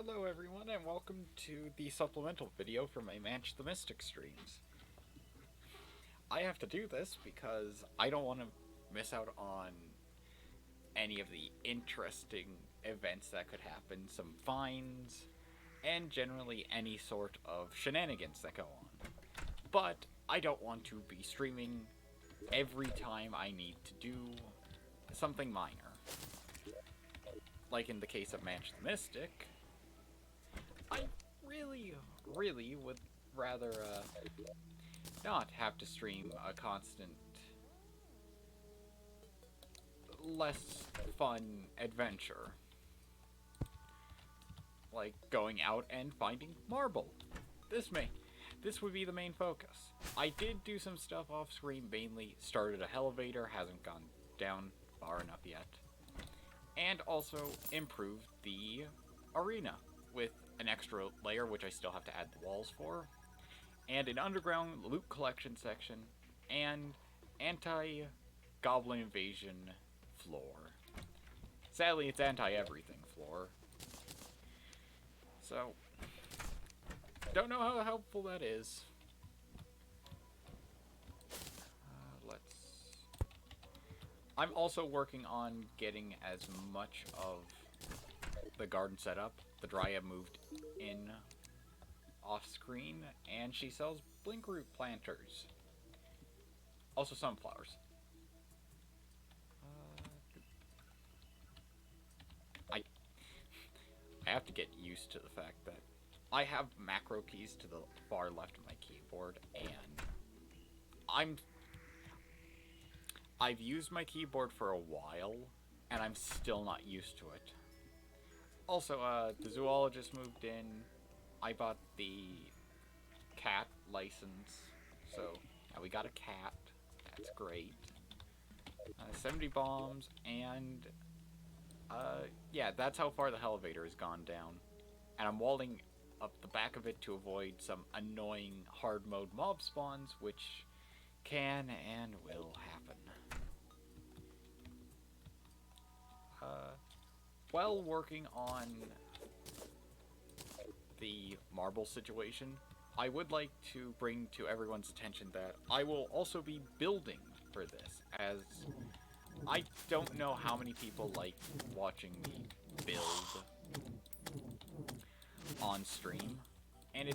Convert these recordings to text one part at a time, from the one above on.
Hello everyone and welcome to the supplemental video for my Manch the Mystic streams. I have to do this because I don't want to miss out on any of the interesting events that could happen, some finds, and generally any sort of shenanigans that go on. But I don't want to be streaming every time I need to do something minor. Like in the case of Manch the Mystic, I really would rather not have to stream a constant, less fun adventure. Like going out and finding marble. This would be the main focus. I did do some stuff off screen, mainly started a elevator, hasn't gone down far enough yet. And also improved the arena with an extra layer, which I still have to add the walls for, and an underground loot collection section, and anti-goblin invasion floor. Sadly, it's anti-everything floor. So, don't know how helpful that is. I'm also working on getting as much of the garden set up. The Dryad moved in off screen, and she sells blinkroot planters. Also sunflowers. I have to get used to the fact that I have macro keys to the far left of my keyboard, and I've used my keyboard for a while, and I'm still not used to it. Also, the zoologist moved in. I bought the cat license, so now we got a cat. That's great. 70 bombs, and yeah, that's how far the elevator has gone down. And I'm walling up the back of it to avoid some annoying hard mode mob spawns, which can and will happen. While working on the marble situation, I would like to bring to everyone's attention that I will also be building for this, as I don't know how many people like watching me build on stream, and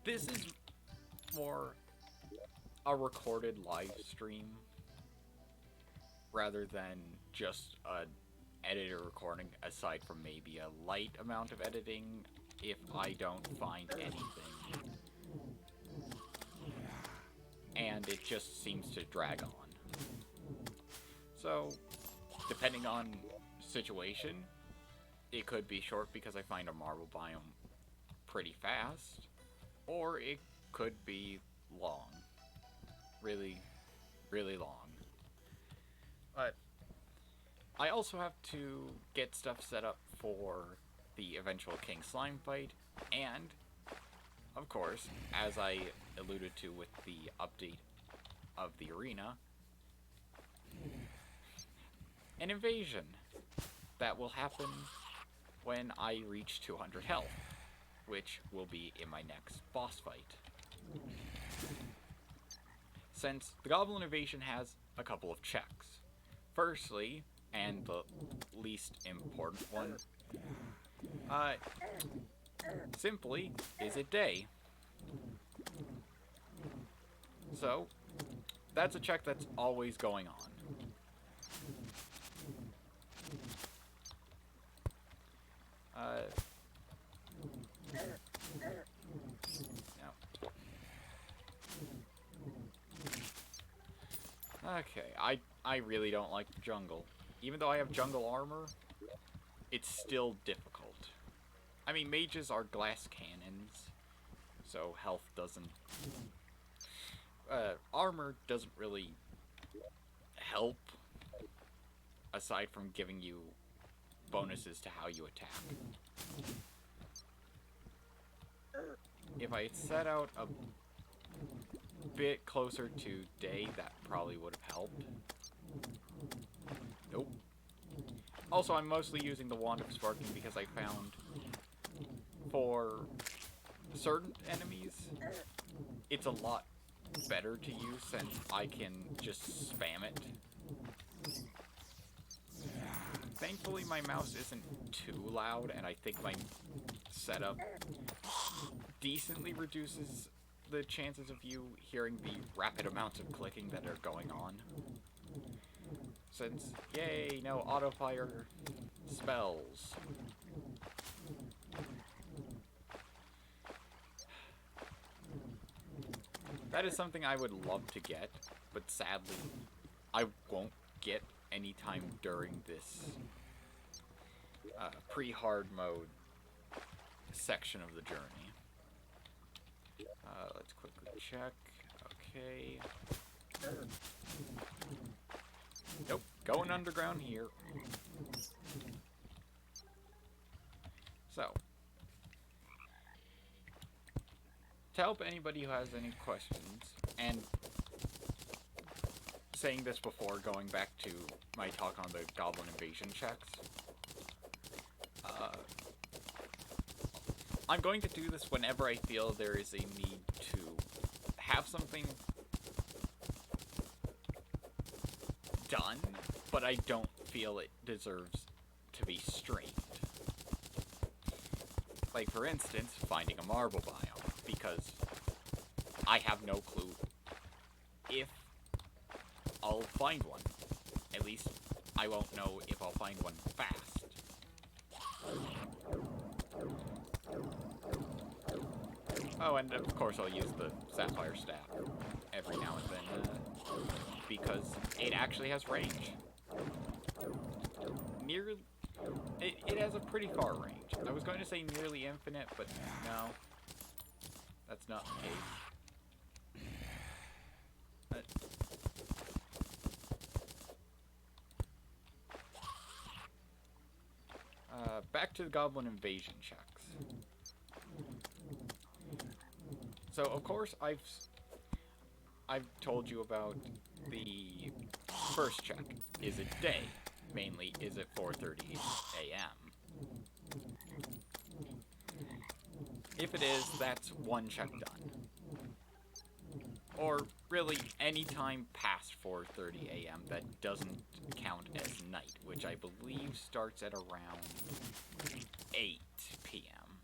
this is more a recorded live stream rather than just an editor recording, aside from maybe a light amount of editing if I don't find anything. And it just seems to drag on. So, depending on situation, it could be short because I find a marble biome pretty fast, or it could be long. Really long. But I also have to get stuff set up for the eventual King Slime fight, and, of course, as I alluded to with the update of the arena, an invasion that will happen when I reach 200 health, which will be in my next boss fight. Since the Goblin Invasion has a couple of checks. Firstly, and the least important one, simply, is it day? So, that's a check that's always going on. Okay, I really don't like the jungle. Even though I have jungle armor, it's still difficult. I mean, mages are glass cannons, so health doesn't... armor doesn't really help, aside from giving you bonuses to how you attack. If I had set out a bit closer to day, that probably would have helped. Nope. Also, I'm mostly using the Wand of Sparking because I found for certain enemies, it's a lot better to use since I can just spam it. Thankfully, my mouse isn't too loud, and I think my setup decently reduces the chances of you hearing the rapid amounts of clicking that are going on. Since, yay, no auto-fire spells. That is something I would love to get, but sadly, I won't get anytime during this pre-hard mode section of the journey. Let's quickly check. Okay. Nope, going underground here. So, to help anybody who has any questions, and saying this before going back to my talk on the goblin invasion checks, I'm going to do this whenever I feel there is a need to have something done, but I don't feel it deserves to be streamed. Like, for instance, finding a marble biome, because I have no clue if I'll find one. At least, I won't know if I'll find one fast. Oh, and of course I'll use the sapphire staff every now and then, because it actually has range. It has a pretty far range. I was going to say nearly infinite, but no. That's not the case. Back to the goblin invasion checks. So, of course, I've told you about the first check. Is it day? Mainly, is it 4:30 a.m.? If it is, that's one check done. Or, really, any time past 4:30 a.m. that doesn't count as night, which I believe starts at around 8 p.m.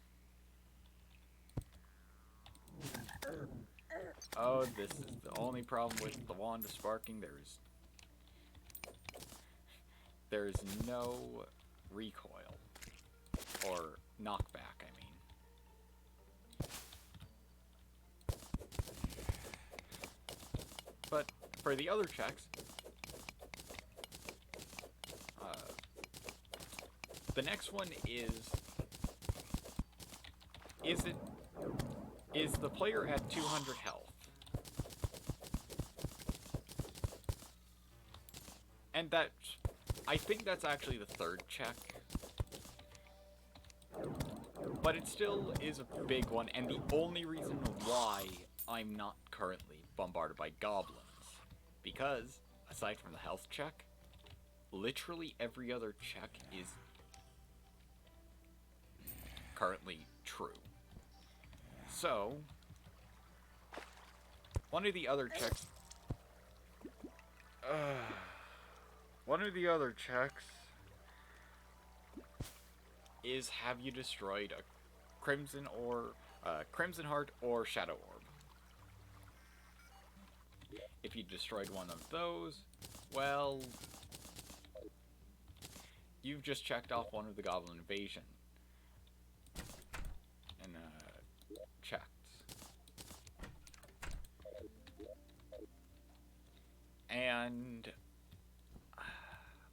Oh, this is the only problem with the Wand of Sparking. There's no recoil. Or knockback, I mean. But for the other checks, the next one is the player at 200 health? And I think that's actually the third check. But it still is a big one, and the only reason why I'm not currently bombarded by goblins. Because, aside from the health check, literally every other check is currently true. So, one of the other checks is, have you destroyed a Crimson Heart or Shadow Orb? If you destroyed one of those, well, you've just checked off one of the Goblin Invasion and checked. And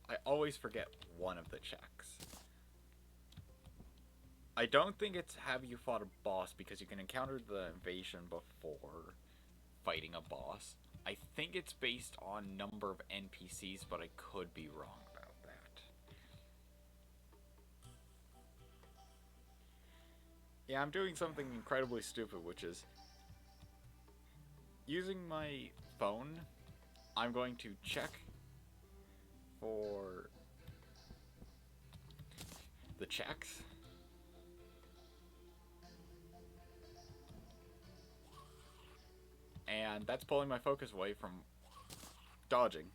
I always forget one of the checks. I don't think it's have you fought a boss, because you can encounter the invasion before fighting a boss. I think it's based on number of NPCs, but I could be wrong about that. Yeah, I'm doing something incredibly stupid, which is using my phone. I'm going to check for the checks. And that's pulling my focus away from dodging.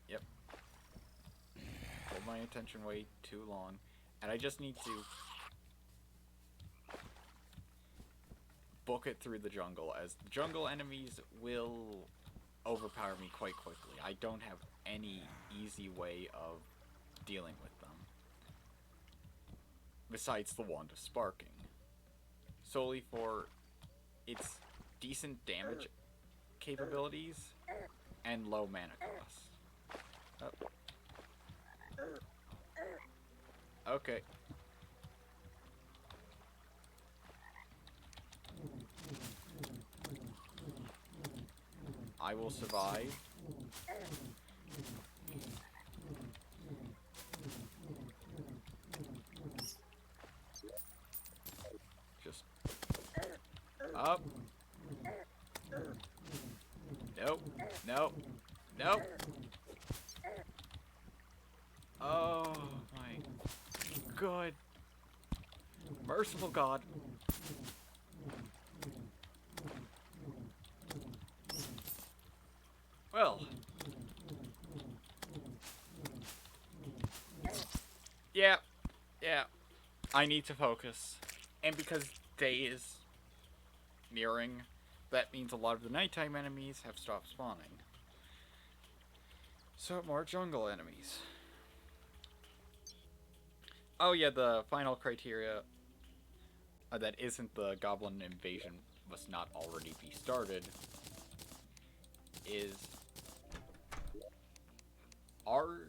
Yep. Hold my attention way too long. And I just need to book it through the jungle, as the jungle enemies will overpower me quite quickly. I don't have any easy way of dealing with them, besides the Wand of Sparking, solely for its decent damage capabilities and low mana cost. Oh. Okay. I will survive. Just up. Nope. Nope. Nope. Oh my good. Merciful God. Well. Yeah. Yeah. I need to focus. And because day is nearing, that means a lot of the nighttime enemies have stopped spawning. So more jungle enemies. Oh yeah, the final criteria that isn't the goblin invasion must not already be started is, are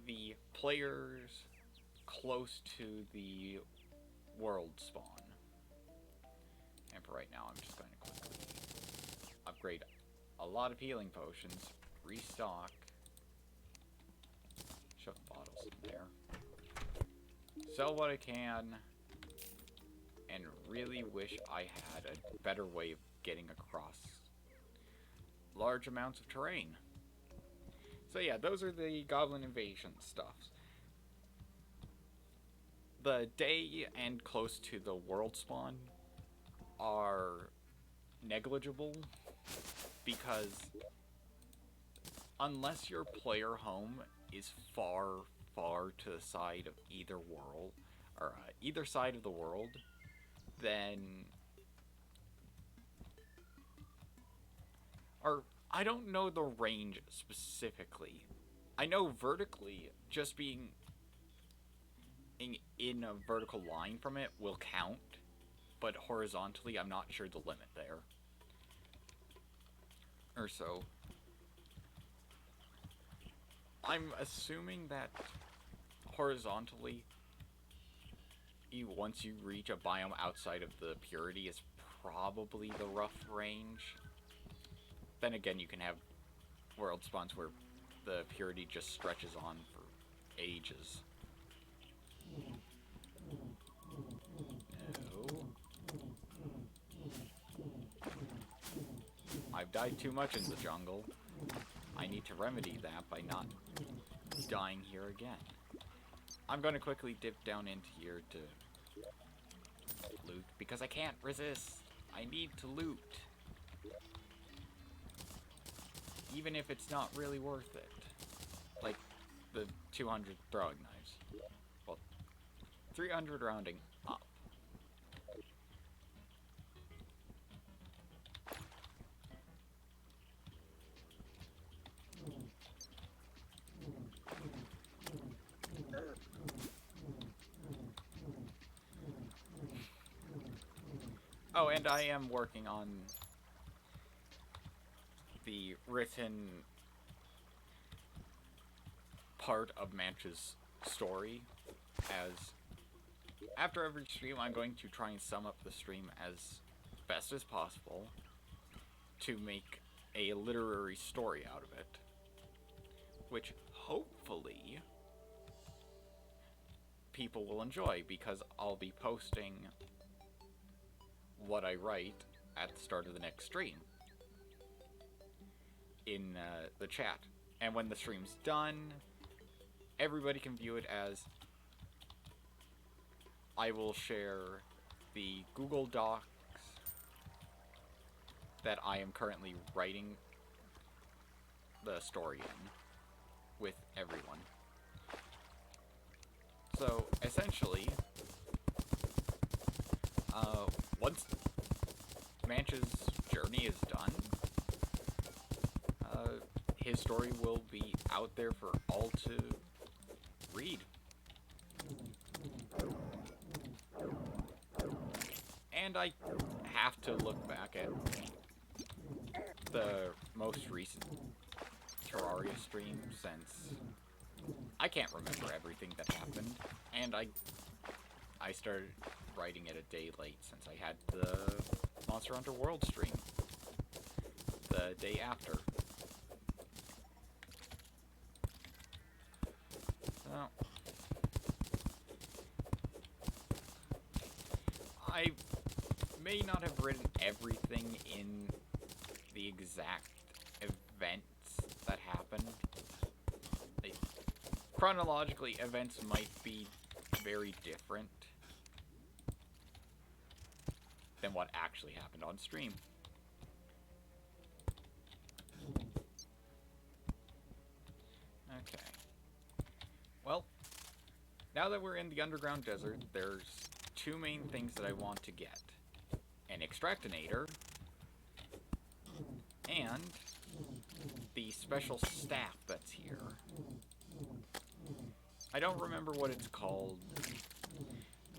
the players close to the world spawn? And for right now, I'm just going to quickly upgrade a lot of healing potions, restock, shove the bottles in there, sell what I can, and really wish I had a better way of getting across large amounts of terrain. So yeah, those are the goblin invasion stuffs. The day and close to the world spawn are negligible, because unless your player home is far, far to the side of either world, or either side of the world, then, or I don't know the range specifically. I know vertically, just being in a vertical line from it will count, but horizontally, I'm not sure the limit there. Or so. I'm assuming that horizontally, once you reach a biome outside of the purity, is probably the rough range. Then again, you can have world spawns where the purity just stretches on for ages. No. I've died too much in the jungle. I need to remedy that by not dying here again. I'm going to quickly dip down into here to loot, because I can't resist. I need to loot. Even if it's not really worth it. Like the 200 throwing knives. Well, 300 rounding up. Oh, and I am working on the written part of Manch's story, as after every stream I'm going to try and sum up the stream as best as possible to make a literary story out of it, which hopefully people will enjoy, because I'll be posting what I write at the start of the next stream in the chat. And when the stream's done, everybody can view it as I will share the Google Docs that I am currently writing the story in with everyone. So, essentially, once Manch's journey is done, his story will be out there for all to read. And I have to look back at the most recent Terraria stream, since I can't remember everything that happened, and I started writing it a day late since I had the Monster Hunter World stream the day after. So, I may not have written everything in the exact events that happened. Chronologically, events might be very different than what actually happened on stream. Okay. Well, now that we're in the underground desert, there's two main things that I want to get. An extractinator and the special staff that's here. I don't remember what it's called,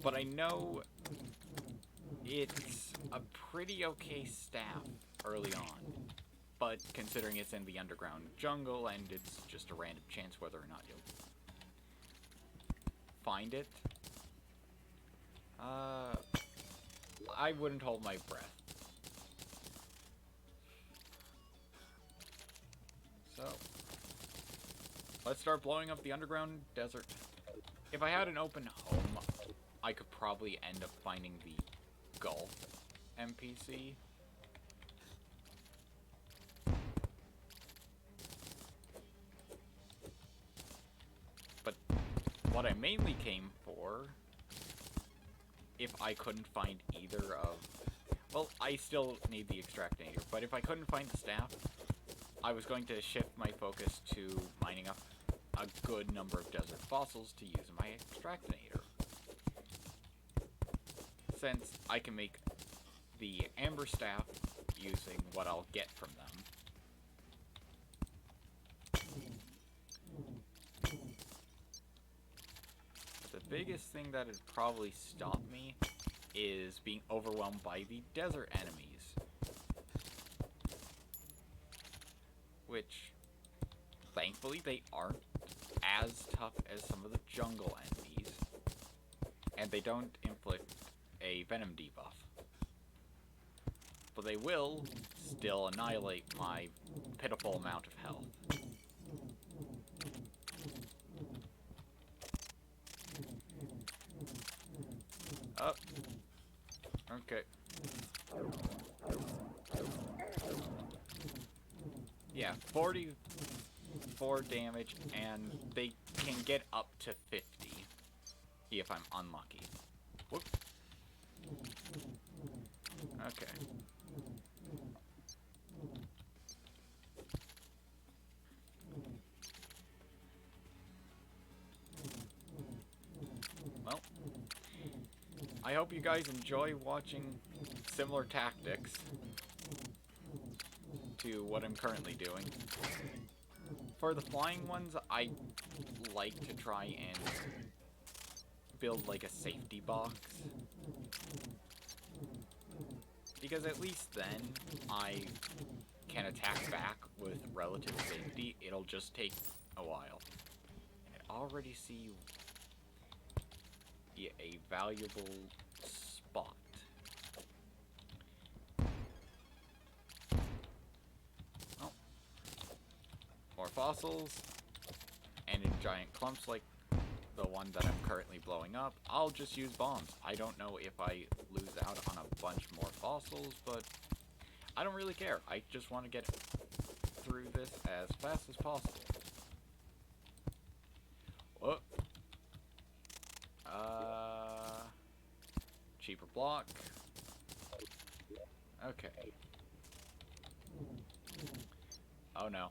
but I know it's a pretty okay staff early on. But considering it's in the underground jungle and it's just a random chance whether or not you'll find it, I wouldn't hold my breath. So, let's start blowing up the underground desert. If I had an open home, I could probably end up finding the Gulf NPC. But what I mainly came for, if I couldn't find either of... Well, I still need the extractinator, but if I couldn't find the staff, I was going to shift my focus to mining up a good number of desert fossils to use in my extractinator. Since I can make the amber staff using what I'll get from them. The biggest thing that would probably stop me is being overwhelmed by the desert enemies. Which, thankfully, they aren't as tough as some of the jungle enemies. And they don't inflict a venom debuff. But they will still annihilate my pitiful amount of health. Oh. Okay. Yeah, 44 damage, and they can get up to 50 if I'm unlucky. Whoop. Okay. Well, I hope you guys enjoy watching similar tactics to what I'm currently doing. For the flying ones, I like to try and build like a safety box, because at least then I can attack back with relative safety. It'll just take a while. I already see a valuable spot. Oh. More fossils, and in giant clumps like the one that I'm currently blowing up, I'll just use bombs. I don't know if I lose out on a bunch more fossils, but I don't really care. I just want to get through this as fast as possible. cheaper block. Okay. Oh no.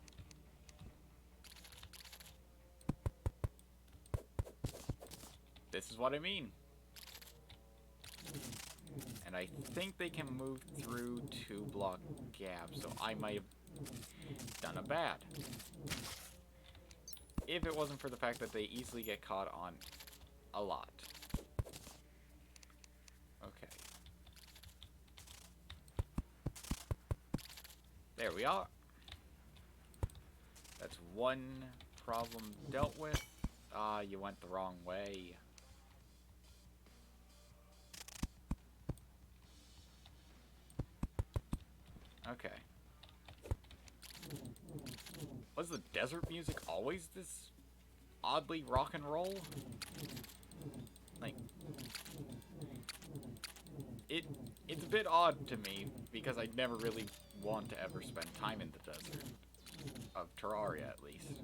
This is what I mean. And I think they can move through 2 block gaps, so I might have done a bad. If it wasn't for the fact that they easily get caught on a lot. Okay. There we are. That's one problem dealt with. Ah, you went the wrong way. Okay. Was the desert music always this oddly rock and roll? Like, it's a bit odd to me because I never really want to ever spend time in the desert. Of Terraria, at least.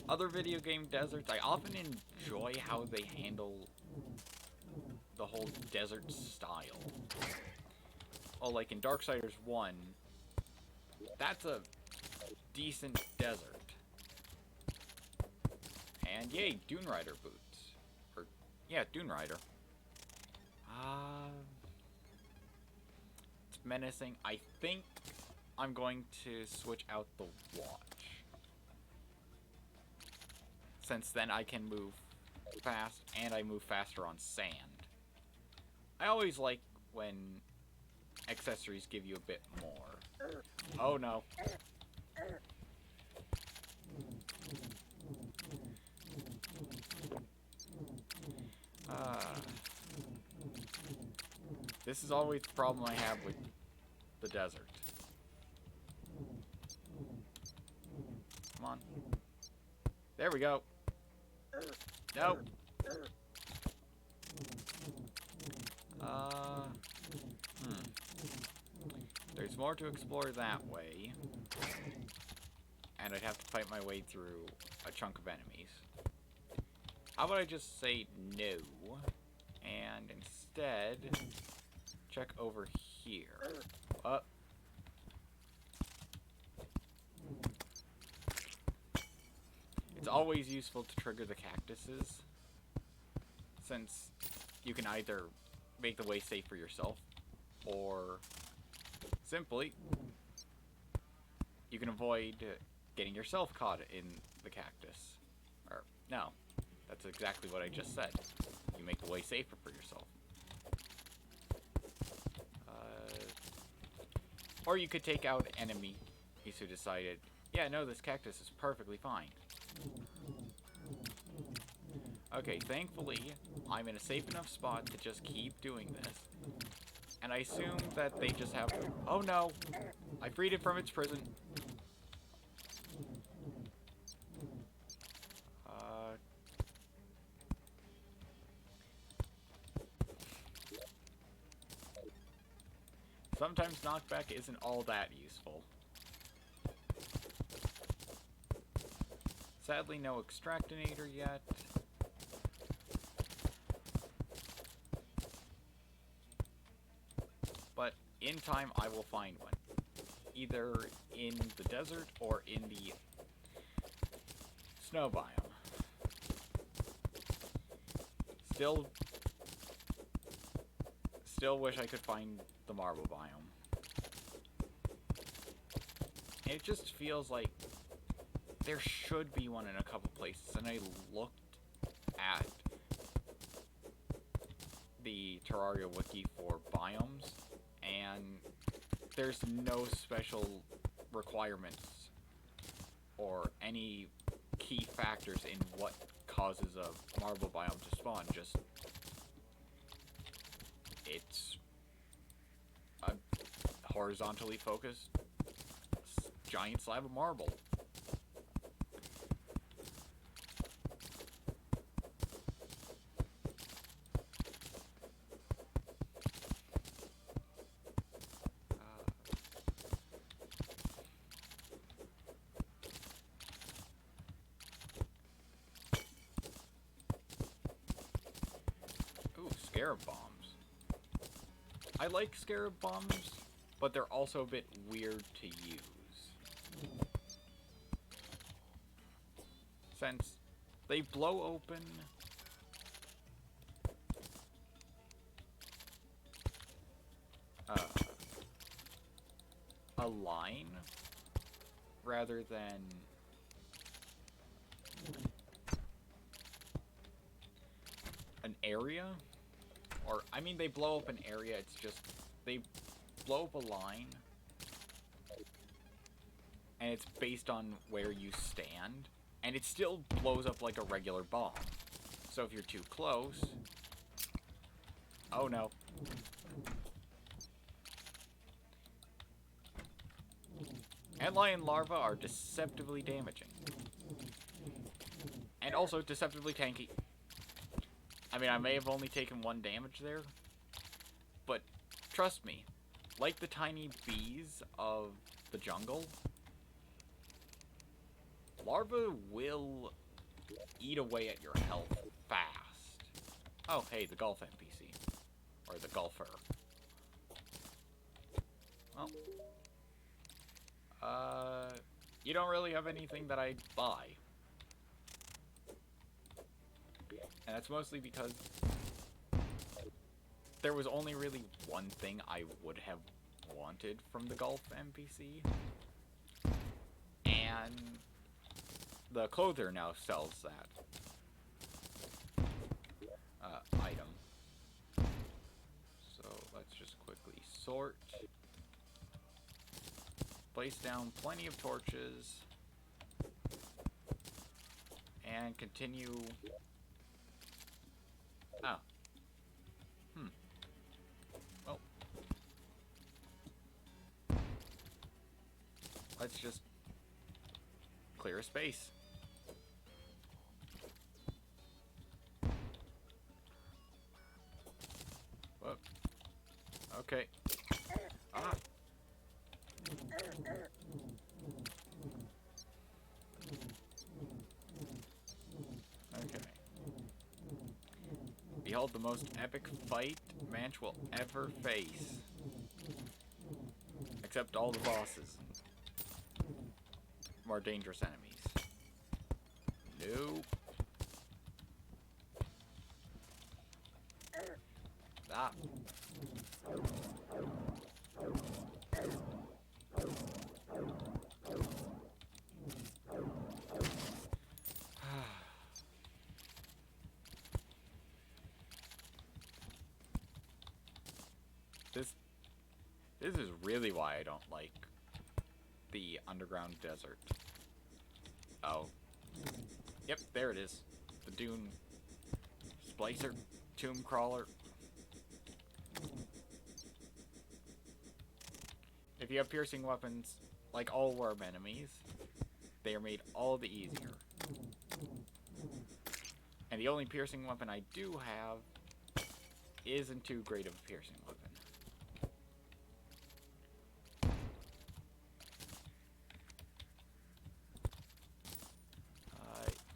Other video game deserts, I often enjoy how they handle the whole desert style. Oh, like in Darksiders 1, that's a decent desert. And yay, Dune Rider boots. Or, yeah, Dune Rider. It's menacing. I think I'm going to switch out the watch. Since then I can move fast, and I move faster on sand. I always like when accessories give you a bit more. Oh no. This is always the problem I have with the desert. Come on. There we go. Nope. There's more to explore that way. And I'd have to fight my way through a chunk of enemies. How about I just say no, and instead check over here. It's always useful to trigger the cactuses, since you can either make the way safe for yourself, or simply you can avoid getting yourself caught in the cactus. Or, no, that's exactly what I just said. You make the way safer for yourself. Or you could take out enemies who decided, yeah, no, this cactus is perfectly fine. Okay, thankfully, I'm in a safe enough spot to just keep doing this. And I assume that they just have... Oh no! I freed it from its prison. Sometimes knockback isn't all that useful. Sadly, no extractinator yet. But in time, I will find one. Either in the desert or in the snow biome. Still wish I could find the marble biome. It just feels like there should be one in a couple places, and I looked at the Terraria wiki for biomes, and there's no special requirements or any key factors in what causes a marble biome to spawn. Just it's a horizontally focused giant slab of marble. scarab bombs. I like scarab bombs, but they're also a bit weird to use. Since they blow open a line rather than an area. Or, I mean, they blow up an area, it's just, they blow up a line, and it's based on where you stand, and it still blows up like a regular bomb. So if you're too close... Oh no. Antlion larvae are deceptively damaging. And also deceptively tanky. I mean, I may have only taken 1 damage there, but trust me, like the tiny bees of the jungle, larvae will eat away at your health fast. Oh, hey, the golf NPC. Or the golfer. Well, you don't really have anything that I'd buy. And that's mostly because there was only really one thing I would have wanted from the golf NPC. And the clothier now sells that item. So let's just quickly sort. Place down plenty of torches. And continue... Oh. Oh. Let's just clear a space. Whoa. Okay. Ah. Okay. Behold the most epic fight Manch will ever face. Except all the bosses. More dangerous enemies. Nope. Ah. This is really why I don't like the underground desert. Oh. Yep, there it is. The Dune Splicer, Tomb Crawler. If you have piercing weapons, like all worm enemies, they are made all the easier. And the only piercing weapon I do have isn't too great of a piercing weapon.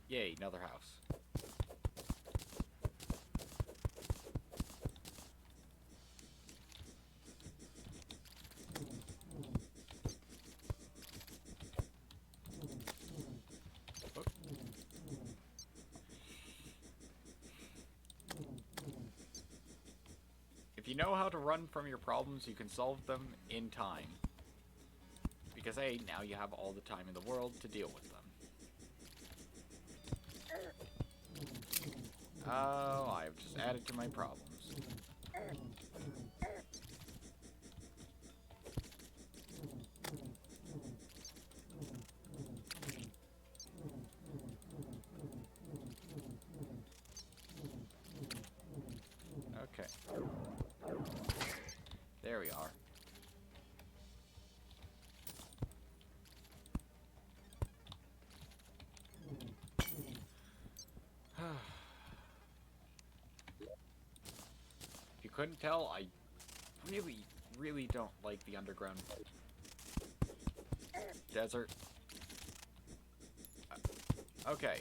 Yay, another house. Oh. If you know how to run from your problems, you can solve them in time. Because, hey, now you have all the time in the world to deal with them. Oh, I've just added to my problems. Okay. There we are. Couldn't tell, I really don't like the underground desert. Okay.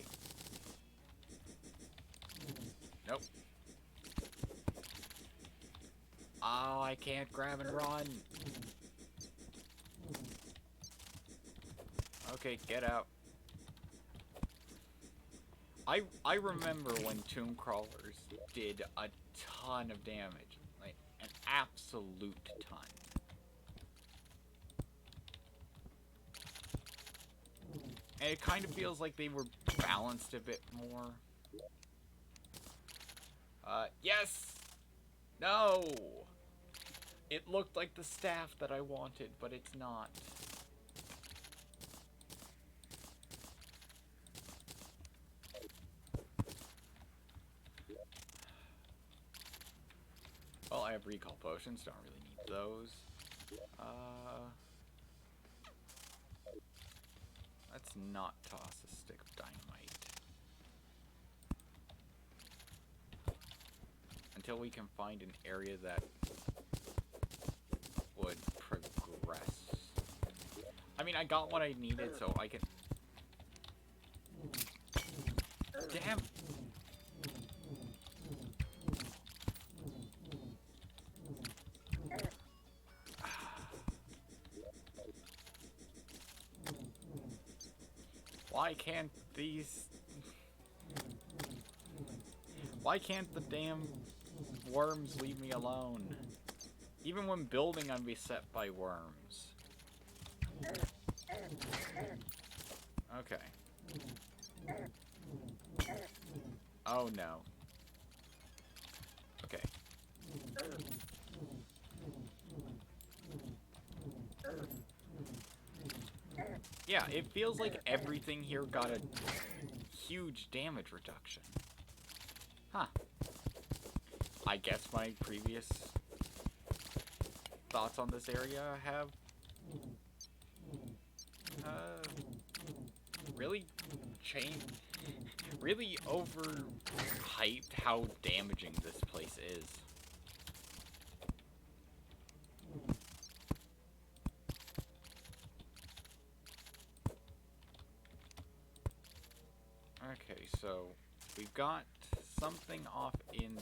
Nope. Oh, I can't grab and run. Okay, get out. I remember when tomb crawlers did a ton of damage. Like, an absolute ton. And it kind of feels like they were balanced a bit more. Yes! No! It looked like the staff that I wanted, but it's not. Well, I have recall potions, don't really need those. Let's not toss a stick of dynamite. Until we can find an area that would progress. I mean, I got what I needed, so I can... Damn! Why can't these... Why can't the damn worms leave me alone? Even when building, I'm beset by worms. Okay. Oh no. Okay. Yeah, it feels like everything here got a huge damage reduction. Huh. I guess my previous thoughts on this area have really changed, really overhyped how damaging this place is. Okay, so we've got something off in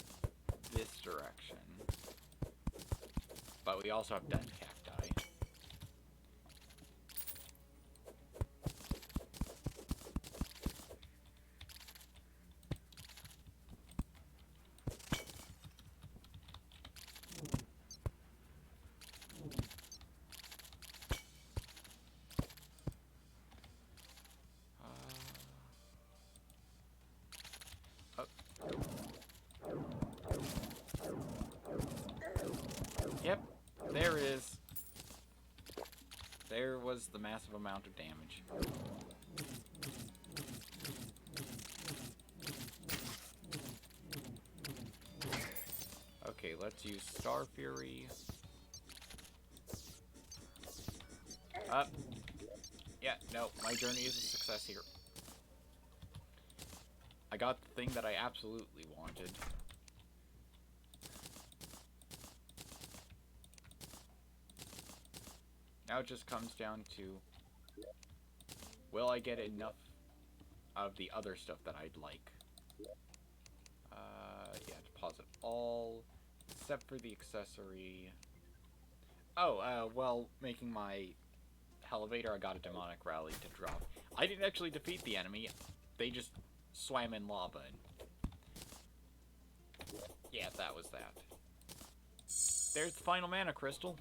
this direction, but we also have dead cacti. Yep, there is. There was the massive amount of damage. Okay, let's use Star Fury. Yeah, no, my journey is a success here. I got the thing that I absolutely wanted. Now it just comes down to, will I get enough of the other stuff that I'd like? Yeah, deposit all, except for the accessory. Oh, well, making my elevator, I got a demonic rally to drop. I didn't actually defeat the enemy, they just swam in lava. And yeah, that was that. There's the final mana crystal.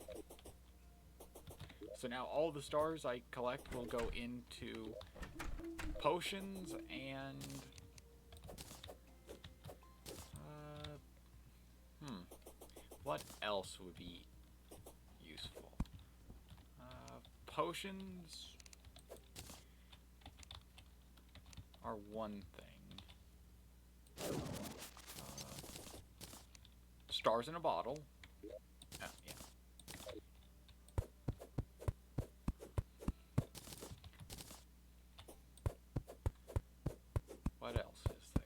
So now all the stars I collect will go into potions and... what else would be useful? Potions are one thing. Stars in a bottle. Oh, yeah. What else is there?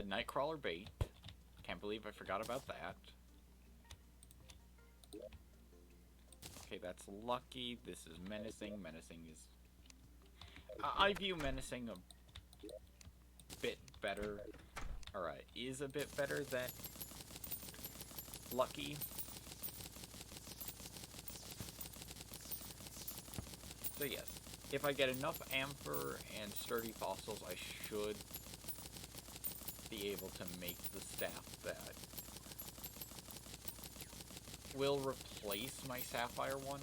Nightcrawler bait. Can't believe I forgot about that. Okay, that's lucky. This is menacing. Menacing is... I view menacing better, or is a bit better than Lucky. So yes, if I get enough amber and sturdy fossils, I should be able to make the staff that will replace my sapphire one.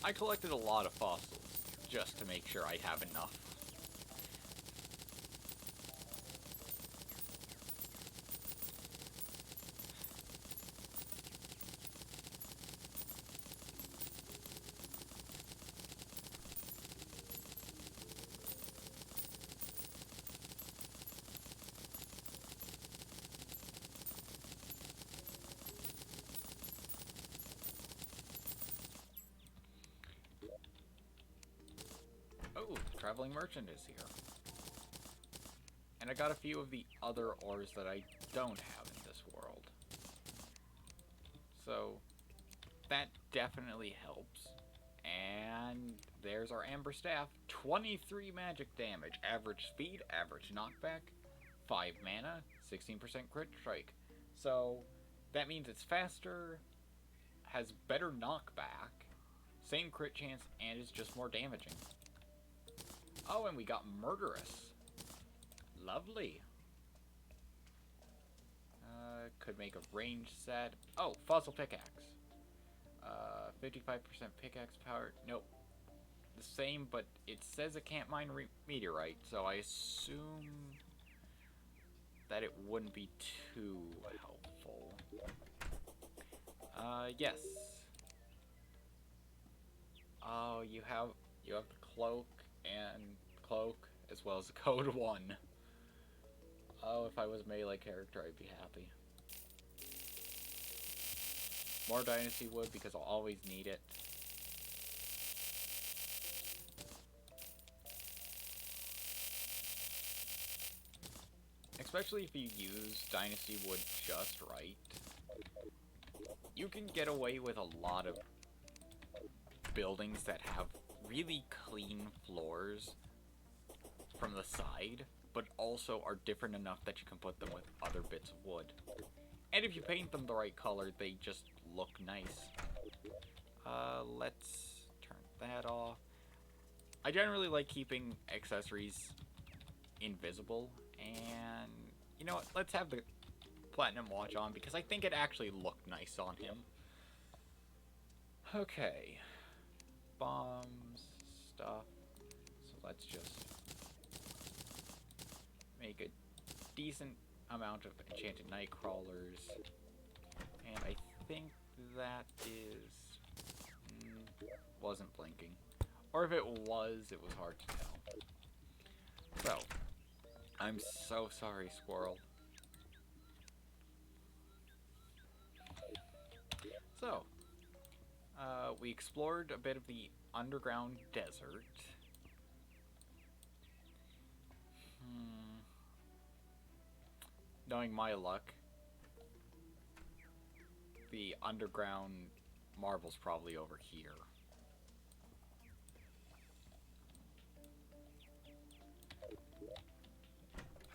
I collected a lot of fossils just to make sure I have enough. Oh, Traveling Merchant is here. And I got a few of the other ores that I don't have in this world. So, that definitely helps. And there's our Amber Staff. 23 magic damage. Average speed, average knockback, 5 mana, 16% crit strike. So, that means it's faster, has better knockback, same crit chance, and is just more damaging. Oh, and we got Murderous. Lovely. Could make a range set. Oh, Fossil Pickaxe. 55% pickaxe power. Nope. The same, but it says it can't mine meteorite, so I assume that it wouldn't be too helpful. Yes. Oh, you have the cloak and cloak as well as the code 1. Oh, if I was a melee character, I'd be happy. More dynasty wood because I'll always need it. Especially if you use dynasty wood just right. You can get away with a lot of buildings that have really clean floors from the side, but also are different enough that you can put them with other bits of wood. And if you paint them the right color, they just look nice. Let's turn that off. I generally like keeping accessories invisible, and you know what? Let's have the Platinum Watch on because I think it actually looked nice on him. Okay. Bombs, stuff. So let's just make a decent amount of enchanted night crawlers. And I think that is... wasn't blinking. Or if it was hard to tell. So, I'm so sorry, squirrel. So, we explored a bit of the underground desert. Knowing my luck, the underground marvel's probably over here.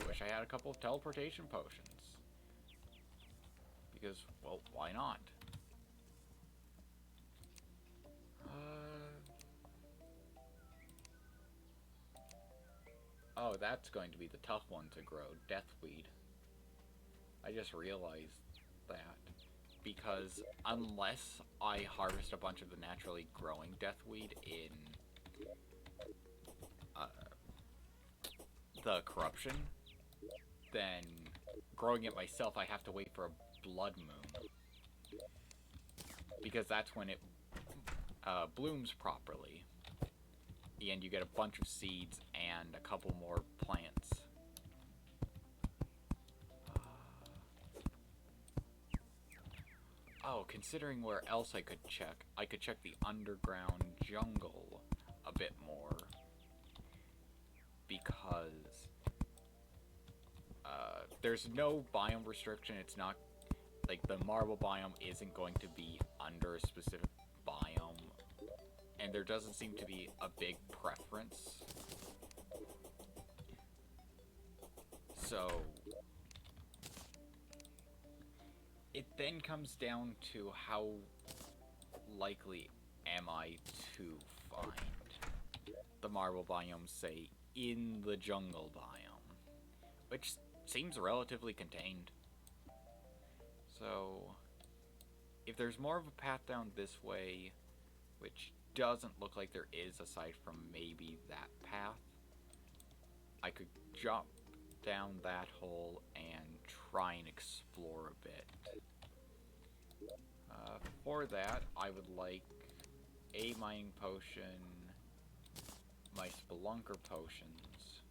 I wish I had a couple of teleportation potions. Because, well, why not? Oh, that's going to be the tough one to grow, Deathweed. I just realized that. Because unless I harvest a bunch of the naturally growing Deathweed in the Corruption, then growing it myself, I have to wait for a blood moon. Because that's when it blooms properly. And you get a bunch of seeds and a couple more plants. Oh, considering where else I could check the underground jungle a bit more. Because there's no biome restriction. It's not like the marble biome isn't going to be under a specific biome, and there doesn't seem to be a big preference. So it then comes down to how likely am I to find the marble biome, say, in the jungle biome, which seems relatively contained. So if there's more of a path down this way, which doesn't look like there is aside from maybe that path, I could jump down that hole and try and explore a bit. For that, I would like a mining potion, my spelunker potions,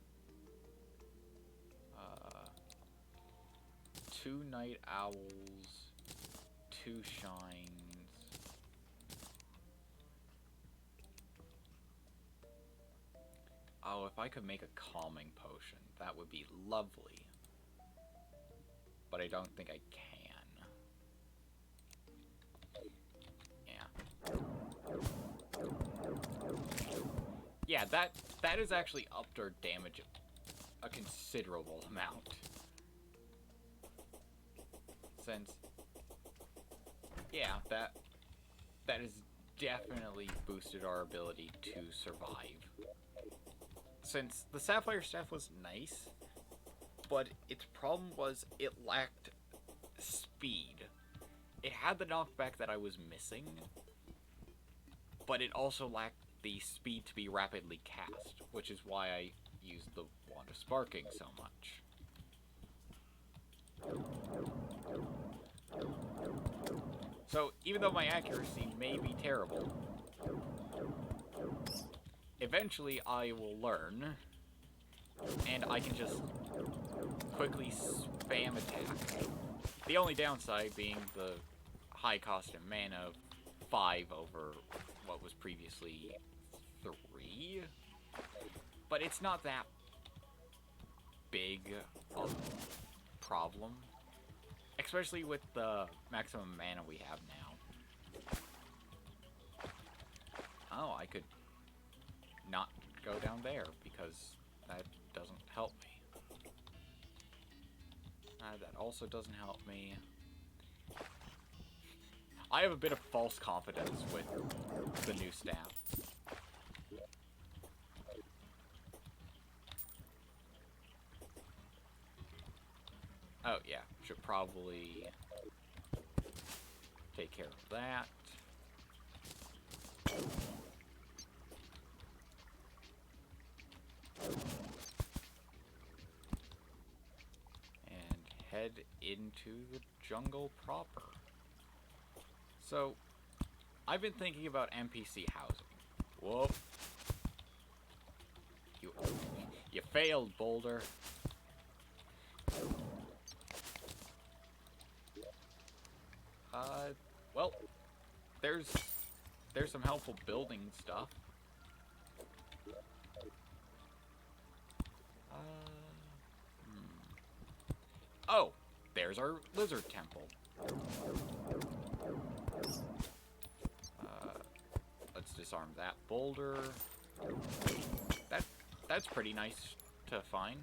2 night owls, 2 shines, oh, if I could make a calming potion, that would be lovely, but I don't think I can. Yeah, that has actually upped our damage a considerable amount. Since, yeah, that has definitely boosted our ability to survive. Since the sapphire staff was nice, but its problem was it lacked speed. It had the knockback that I was missing, but it also lacked the speed to be rapidly cast, which is why I used the Wand of Sparking so much. So, even though my accuracy may be terrible, eventually I will learn, and I can just quickly spam attack. The only downside being the high cost in mana of 5 over what was previously 3, but it's not that big of a problem, especially with the maximum mana we have now. Oh, I could not go down there because that doesn't help me. That also doesn't help me. I have a bit of false confidence with the new staff. Oh yeah, should probably take care of that. And head into the jungle proper. So, I've been thinking about NPC housing. Whoop. You failed, Boulder. Well, there's some helpful building stuff. Oh, there's our lizard temple. Let's disarm that boulder. That's pretty nice to find.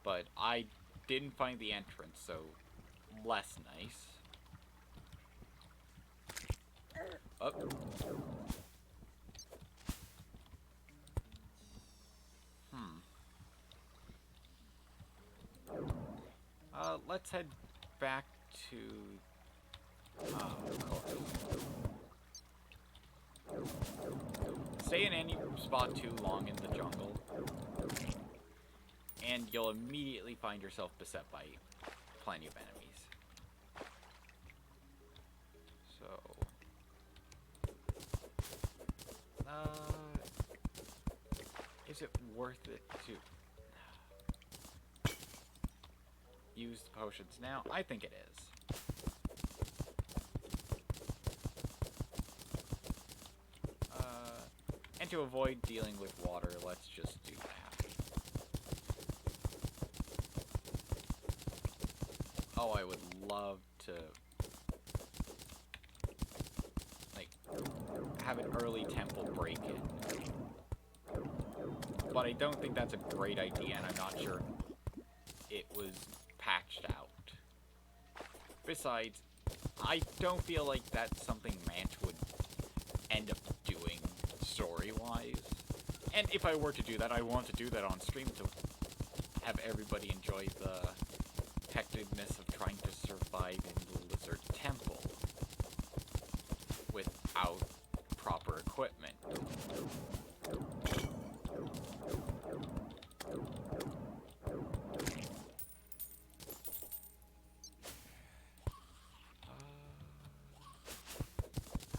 But I didn't find the entrance, so less nice. Oh. Let's head back to... of course. Stay in any spot too long in the jungle, and you'll immediately find yourself beset by plenty of enemies. So... is it worth it to use the potions now? I think it is. And to avoid dealing with water, let's just do that. Oh, I would love to, like, have an early temple break-in. But I don't think that's a great idea, and I'm not sure it was patched out. Besides, I don't feel like that's something Manch would end up doing story-wise. And if I were to do that, I want to do that on stream to have everybody enjoy the hecticness of trying to survive in the Lizard Temple without proper equipment.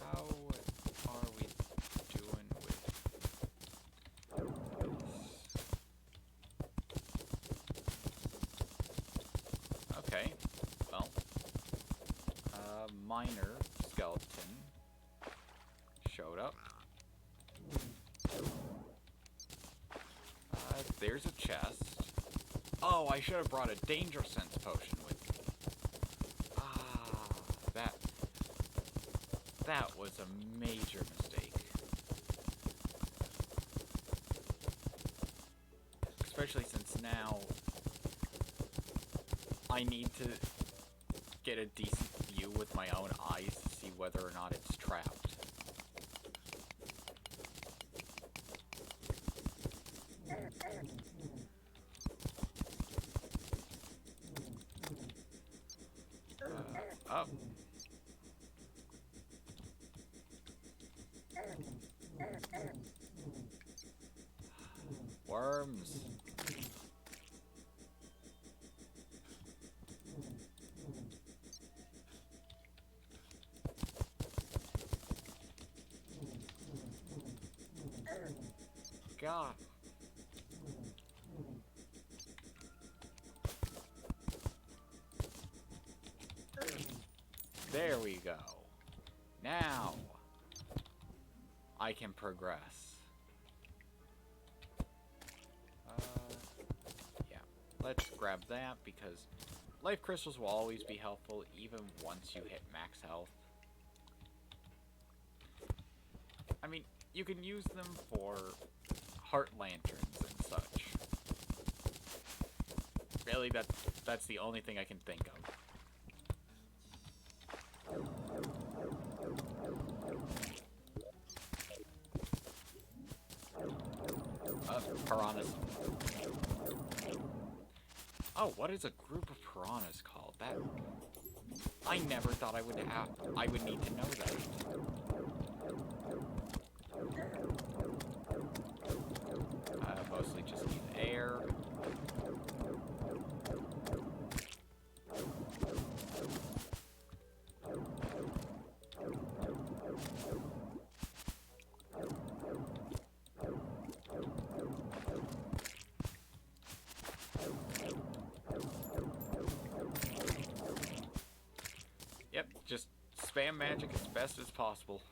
How are we doing with this? Okay, well, minor skeleton showed up. There's a chest. Oh, I should have brought a danger sense potion with me. Ah, that was a major mistake. Especially since now I need to get a decent view with my own eyes to see whether or not it's trapped. Oh. Worms. God. There we go. Now I can progress. Yeah, let's grab that because life crystals will always be helpful even once you hit max health. I mean, you can use them for heart lanterns and such. Really, that's the only thing I can think of. Piranhas. Oh, what is a group of piranhas called? That I never thought I would need to know that. Mostly just need air. Yep, just spam magic as best as possible.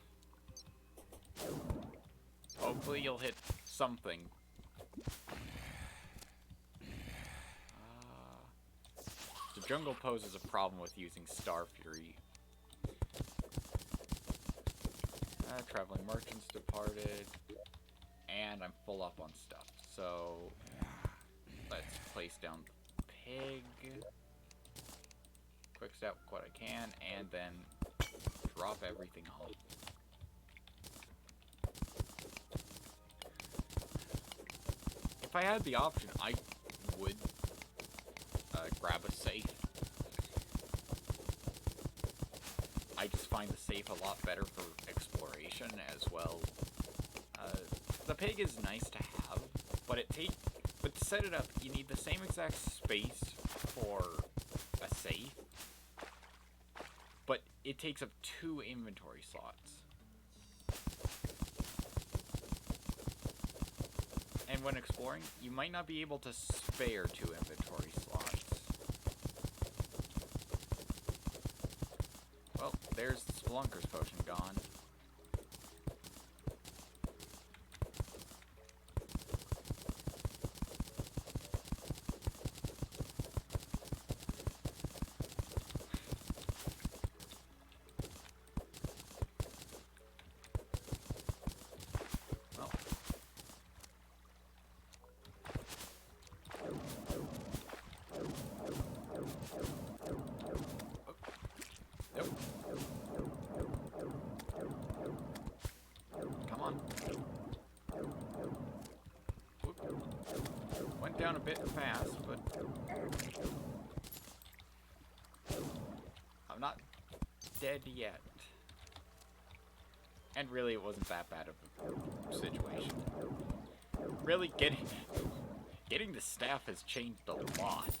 Hopefully you'll hit something. The jungle poses a problem with using Star Fury. Traveling merchants departed. And I'm full up on stuff. So, let's place down the pig. Quick step what I can, and then drop everything off. If I had the option, I would grab a safe. I just find the safe a lot better for exploration as well. The pig is nice to have, but but to set it up, you need the same exact space for a safe, but it takes up 2 inventory slots. And when exploring, you might not be able to spare 2 inventory slots. Well, there's the Spelunker's potion gone. fast, but I'm not dead yet. And really, it wasn't that bad of a situation. Really, getting the staff has changed a lot.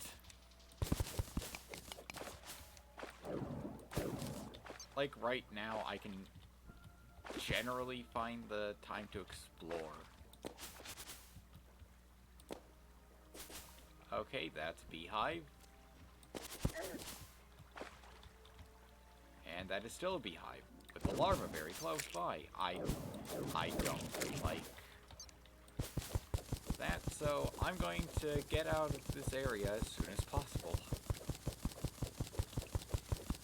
Like, right now, I can generally find the time to explore. Okay, that's Beehive. And that is still a Beehive, with the larva very close by. I don't like that, so I'm going to get out of this area as soon as possible.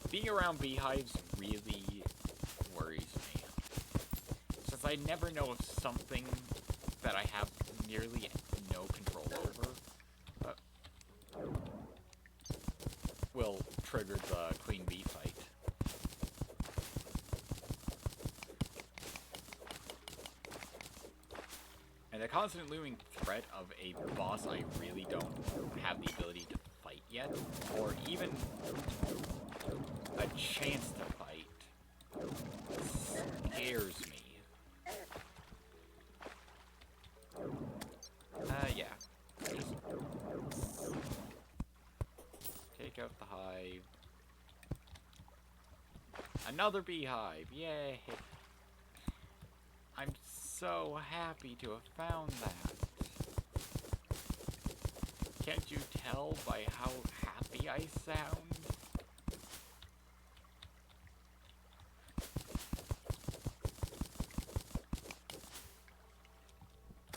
Being around beehives really worries me, since I never know if something that I have nearly no control over will trigger the queen bee fight. And the constant looming threat of a boss I really don't have the ability to fight yet, or even a chance to fight, scares me. Yeah. Just take out the hive. Another beehive, yay! I'm so happy to have found that. Can't you tell by how happy I sound?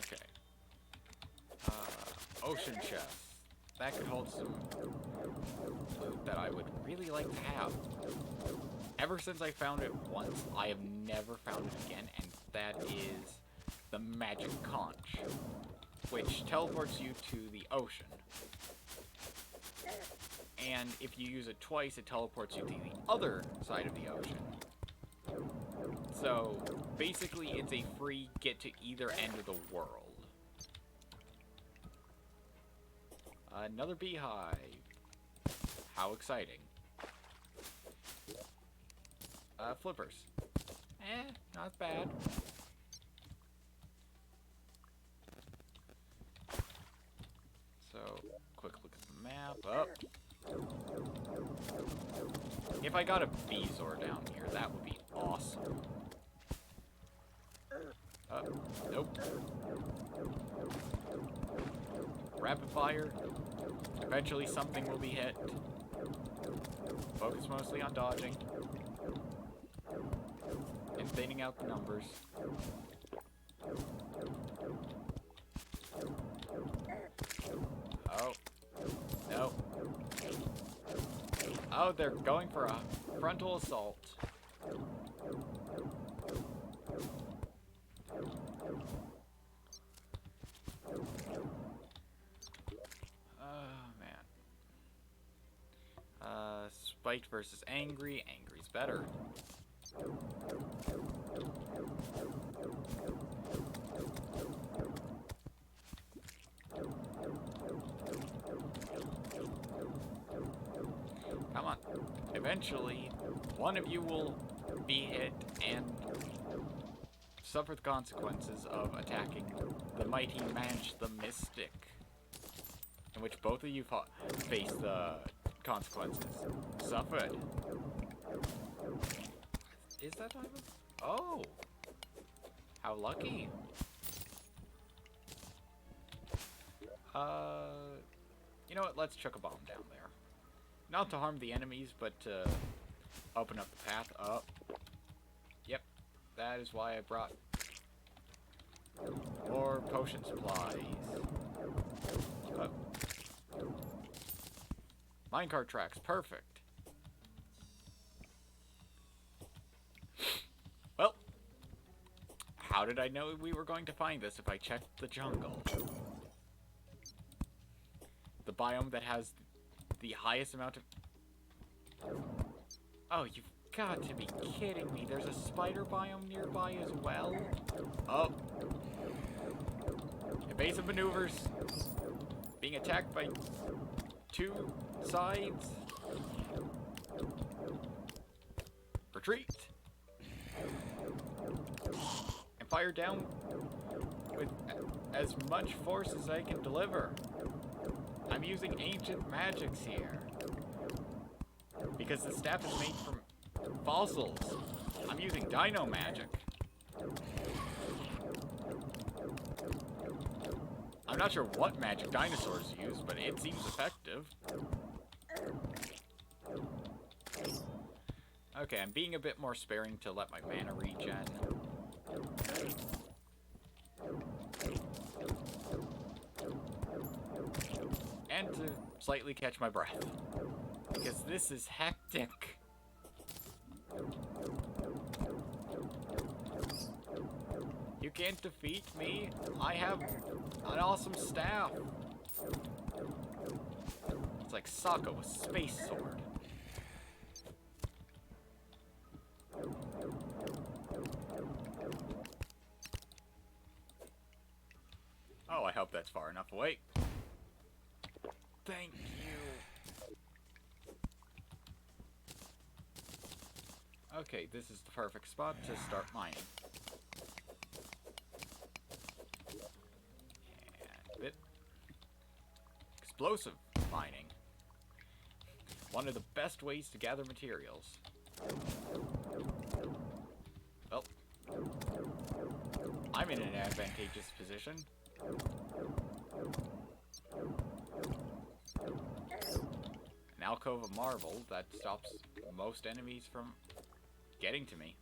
Okay. Ocean chest. That could hold some loot that I would really like to have. Ever since I found it once, I have never found it again, and that is the magic conch, which teleports you to the ocean. And if you use it twice, it teleports you to the other side of the ocean. So, basically, it's a free get to either end of the world. Another beehive. How exciting. Flippers. Not bad. So, quick look at the map. Oh. If I got a Beezor down here, that would be awesome. Nope. Rapid fire. Eventually something will be hit. Focus mostly on dodging. And thinning out the numbers. Oh. No. Oh, they're going for a frontal assault. Oh, man. Spiked versus angry. Angry's better. Come on. Eventually, one of you will be hit and suffer the consequences of attacking the mighty Manch the Mystic, in which both of you face the consequences. Suffered. Is that time? Oh! How lucky. You know what? Let's chuck a bomb down there. Not to harm the enemies, but to open up the path up. Yep, that is why I brought more potion supplies. Minecart tracks, perfect. Well, how did I know we were going to find this if I checked the jungle? The biome that has the highest amount of... Oh, you've got to be kidding me. There's a spider biome nearby as well? Oh. Evasive maneuvers. being attacked by two sides. Retreat. And fire down with as much force as I can deliver. I'm using ancient magics here. Because the staff is made from fossils. I'm using dino magic. I'm not sure what magic dinosaurs use, but it seems effective. Okay, I'm being a bit more sparing to let my mana regen. And to slightly catch my breath. Because this is hectic. You can't defeat me. I have an awesome staff. It's like Sokka with Space Sword. Oh, I hope that's far enough away. Thank you. Okay, this is the perfect spot to start mining. And bit. Explosive mining. One of the best ways to gather materials. Well, I'm in an advantageous position. An alcove of marble that stops most enemies from getting to me.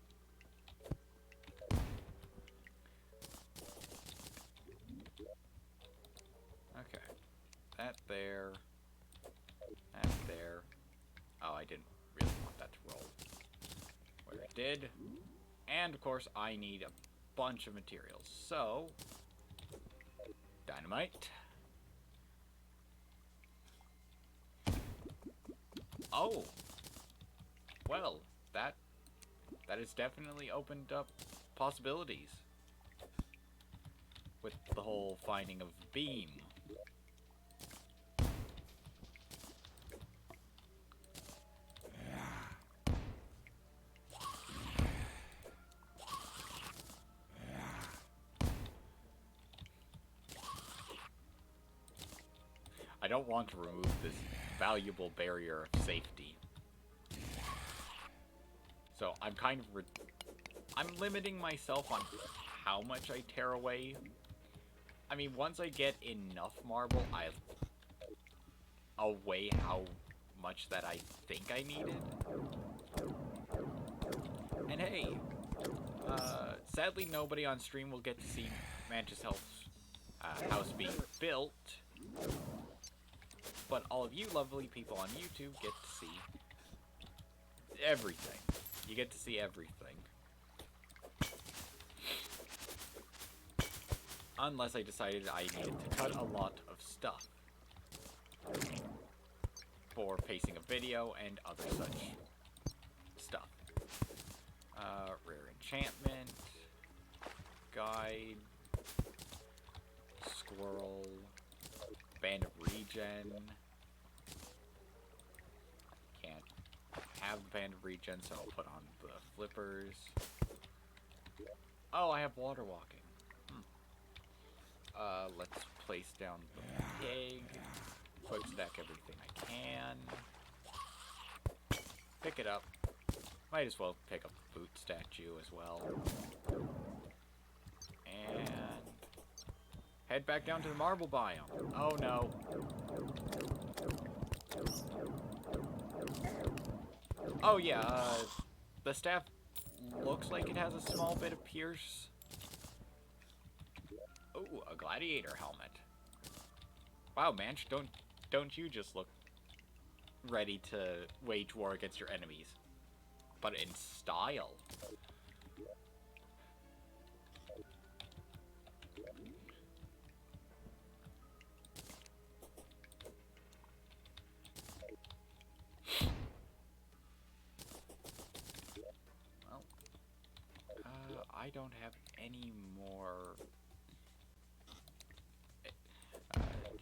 Okay. That there. That there. Oh, I didn't really want that to roll. Where it did. And, of course, I need a bunch of materials. So, dynamite. Oh! Well, that has definitely opened up possibilities. With the whole finding of beam. I don't want to remove this valuable barrier of safety. So I'm kind of I'm limiting myself on how much I tear away. I mean, once I get enough marble, I'll weigh how much that I think I needed. And hey, sadly nobody on stream will get to see Manch's house being built. But all of you lovely people on YouTube get to see everything. You get to see everything. Unless I decided I needed to cut a lot of stuff for pacing a video and other such stuff. Rare enchantment, guide, squirrel, band of regen. Can't have the band of regen, so I'll put on the flippers. Oh, I have water walking. Let's place down the pig. Quick stack everything I can. Pick it up. Might as well pick up the boot statue as well. And head back down to the marble biome. Oh no. Oh yeah, the staff looks like it has a small bit of pierce. Ooh, a gladiator helmet. Wow, Manch, don't you just look ready to wage war against your enemies, but in style. Well, I don't have any more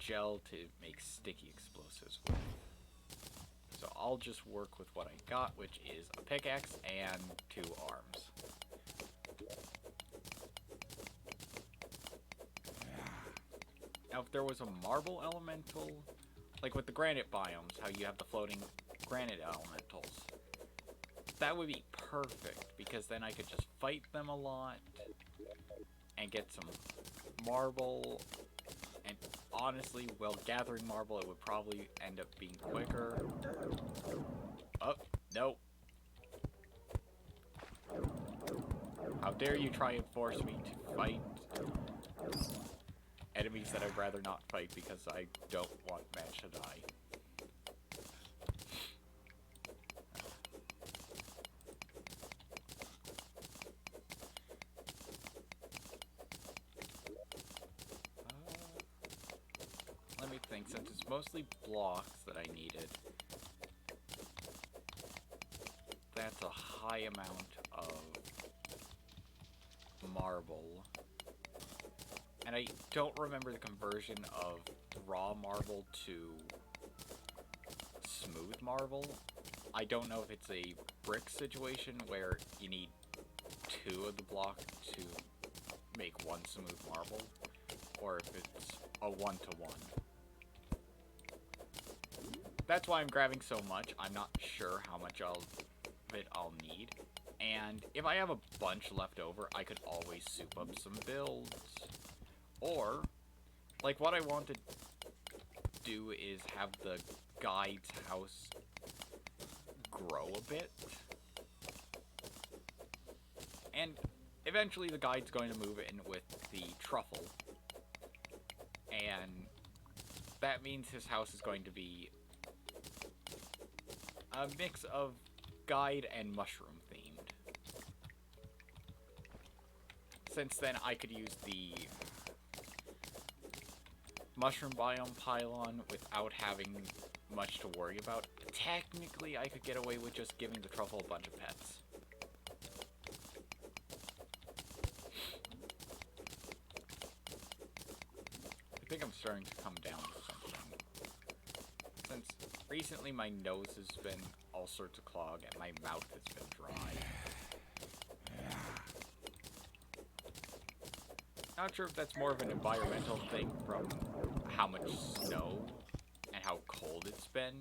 gel to make sticky explosives with. So I'll just work with what I got, which is a pickaxe and 2 arms. Now, if there was a marble elemental, like with the granite biomes, how you have the floating granite elementals, that would be perfect, because then I could just fight them a lot and get some marble. And honestly, while gathering marble, it would probably end up being quicker. Oh, no. How dare you try and force me to fight enemies that I'd rather not fight because I don't want Manch to die. Let me think, since it's mostly blocks that I needed, that's a high amount of marble. And I don't remember the conversion of raw marble to smooth marble. I don't know if it's a brick situation where you need 2 of the block to make 1 smooth marble, or if it's a 1-to-1. That's why I'm grabbing so much. I'm not sure how much of it I'll need. And if I have a bunch left over, I could always soup up some builds. Or, like, what I want to do is have the guide's house grow a bit. And eventually the guide's going to move in with the truffle. And that means his house is going to be a mix of guide and mushroom themed. Since then I could use the mushroom biome pylon without having much to worry about. Technically, I could get away with just giving the truffle a bunch of pets. I think I'm starting to come down to something. Since recently my nose has been all sorts of clogged and my mouth has been dry. Not sure if that's more of an environmental thing from how much snow and how cold it's been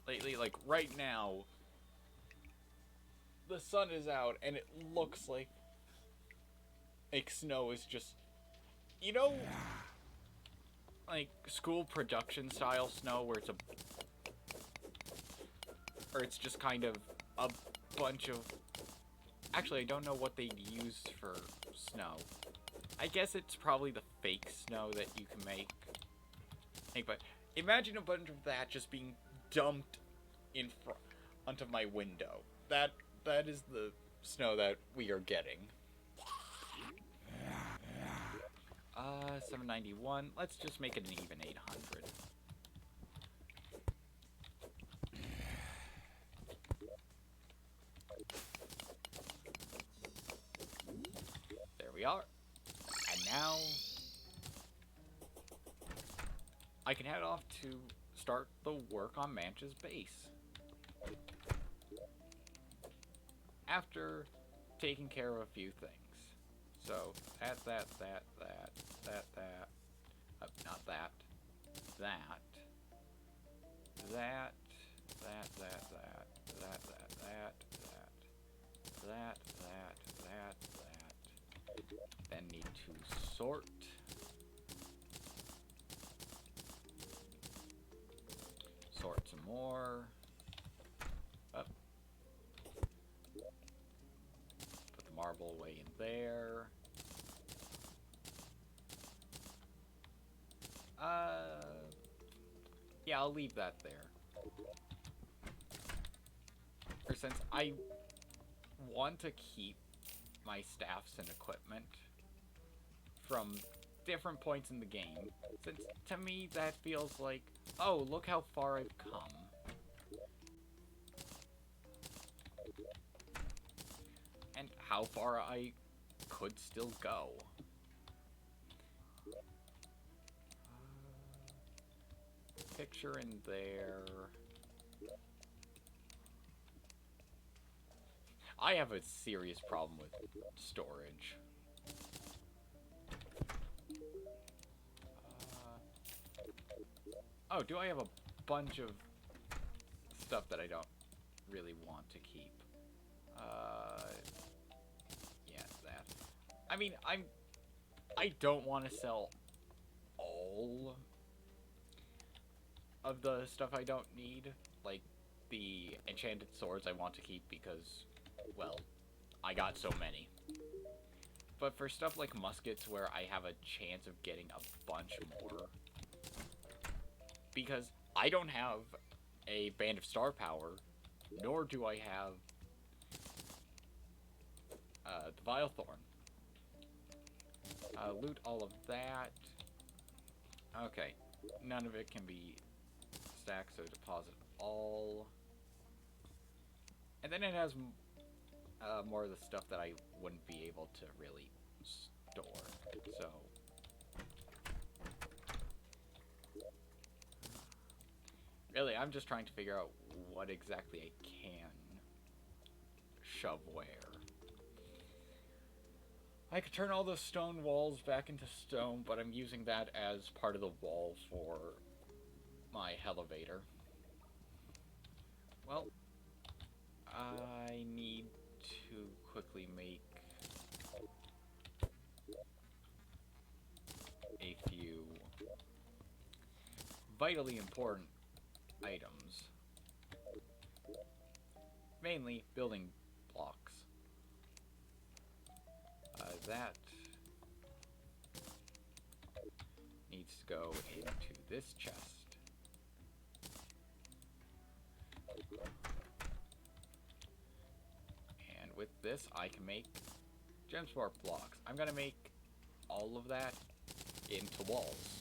lately. Like, right now, the sun is out and it looks like snow is just, you know, like school production style snow where it's just kind of a bunch of, actually I don't know what they'd use for snow. I guess it's probably the fake snow that you can make. But imagine a bunch of that just being dumped in front onto my window. That is the snow that we are getting. 791. Let's just make it an even 800. There we are. And now I can head off to start the work on Manch's base. After taking care of a few things. So, not that. Then need to sort. Sort some more. Up. Put the marble away in there. Yeah, I'll leave that there. Or since I want to keep my staffs and equipment from different points in the game, since to me that feels like, oh, look how far I've come. And how far I could still go. furniture in there. I have a serious problem with storage. Oh, do I have a bunch of stuff that I don't really want to keep? Yeah, that. I mean, I don't want to sell all of the stuff I don't need. Like, the enchanted swords I want to keep because, well, I got so many. But for stuff like muskets where I have a chance of getting a bunch more, because I don't have a Band of Star Power, nor do I have the Vile Thorn. Loot all of that. Okay, none of it can be stacked, so deposit all. And then it has more of the stuff that I wouldn't be able to really store. So really, I'm just trying to figure out what exactly I can shove where. I could turn all those stone walls back into stone, but I'm using that as part of the wall for my elevator. Well, I need to quickly make a few vitally important items. Mainly building blocks. That needs to go into this chest. And with this, I can make gem spark blocks. I'm gonna make all of that into walls.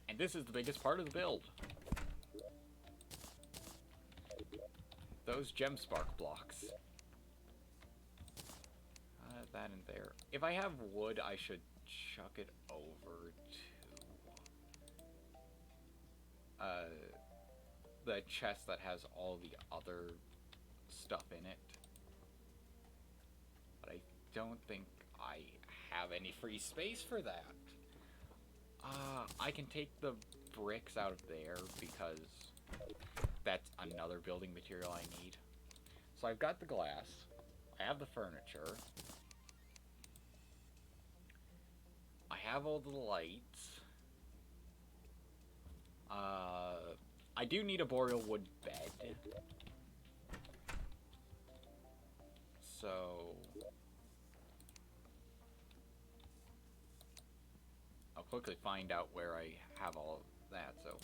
And this is the biggest part of the build. Those gem spark blocks. That in there. If I have wood, I should chuck it over to the chest that has all the other stuff in it. But I don't think I have any free space for that. I can take the bricks out of there because that's another building material I need. So I've got the glass. I have the furniture. I have all the lights. I do need a boreal wood bed. So I'll quickly find out where I have all of that. So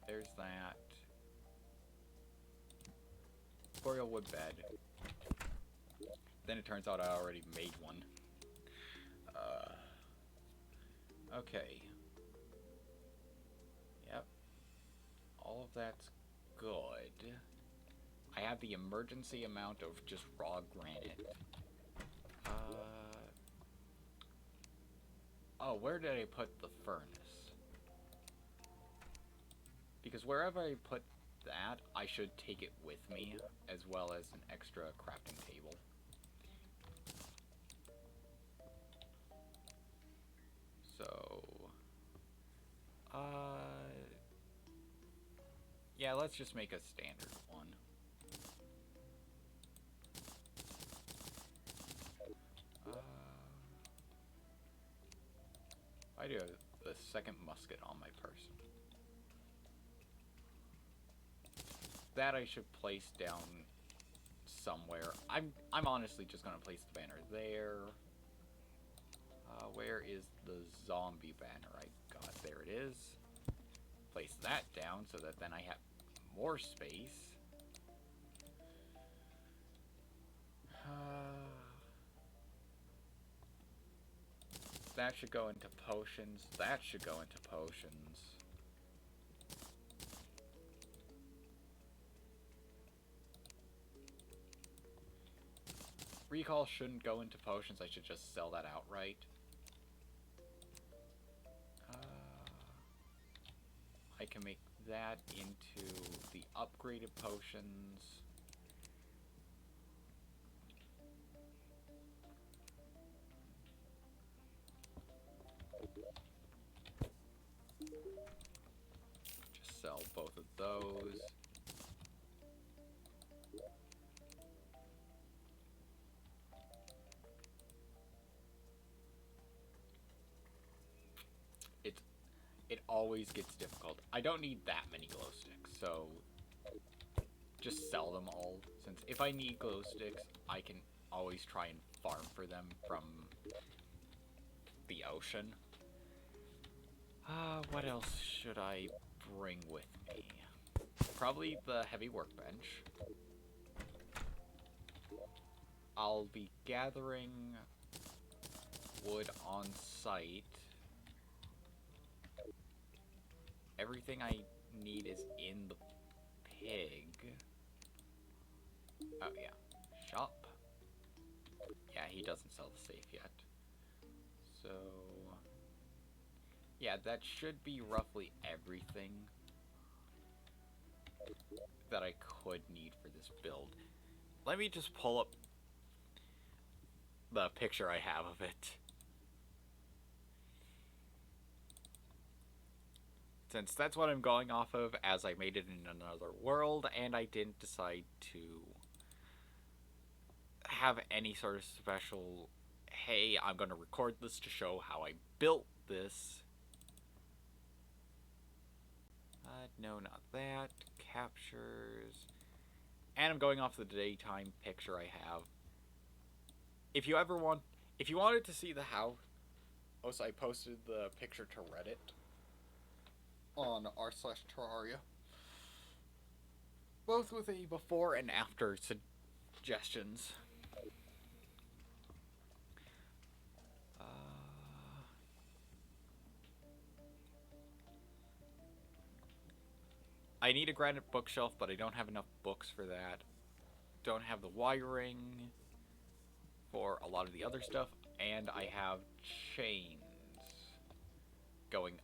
there's that. Boreal wood bed. Then it turns out I already made one. Okay. Yep. All of that's good. I have the emergency amount of just raw granite. Oh, where did I put the furnace? Because wherever I put that, I should take it with me, as well as an extra crafting table. So, yeah, let's just make a standard one. I do have the second musket on my person. That I should place down somewhere. I'm honestly just gonna place the banner there. Where is the zombie banner I got? There it is. Place that down so that then I have more space. That should go into potions. That should go into potions. Recall shouldn't go into potions. I should just sell that outright. can make that into the upgraded potions. Just sell both of those. It always gets difficult. I don't need that many glow sticks, so just sell them all. Since if I need glow sticks, I can always try and farm for them from the ocean. What else should I bring with me? Probably the heavy workbench. I'll be gathering wood on site. Everything I need is in the pig. Oh, yeah. Shop. Yeah, he doesn't sell the safe yet. So... yeah, that should be roughly everything that I could need for this build. Let me just pull up the picture I have of it. Since that's what I'm going off of, as I made it in another world, and I didn't decide to have any sort of special, hey, I'm going to record this to show how I built this. No, not that. Captures. And I'm going off the daytime picture I have. If you wanted to see the house, also I posted the picture to Reddit on r/Terraria, both with a before and after suggestions. I need a granite bookshelf, but I don't have enough books for that. Don't have the wiring for a lot of the other stuff, and I have chains going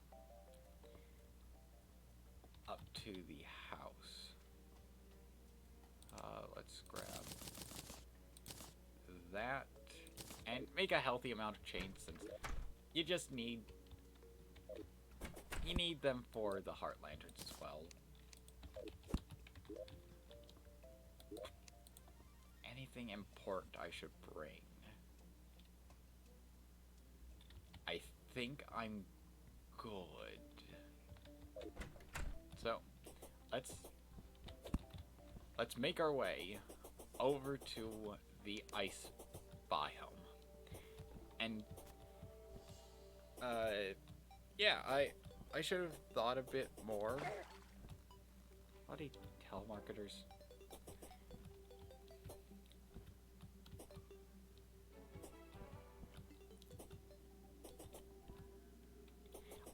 up to the house. Let's grab that and make a healthy amount of chains, since you just need them for the heart lanterns as well. Anything important I should bring? I think I'm good. So, let's make our way over to the ice biome. And yeah, I should have thought a bit more. Bloody telemarketers.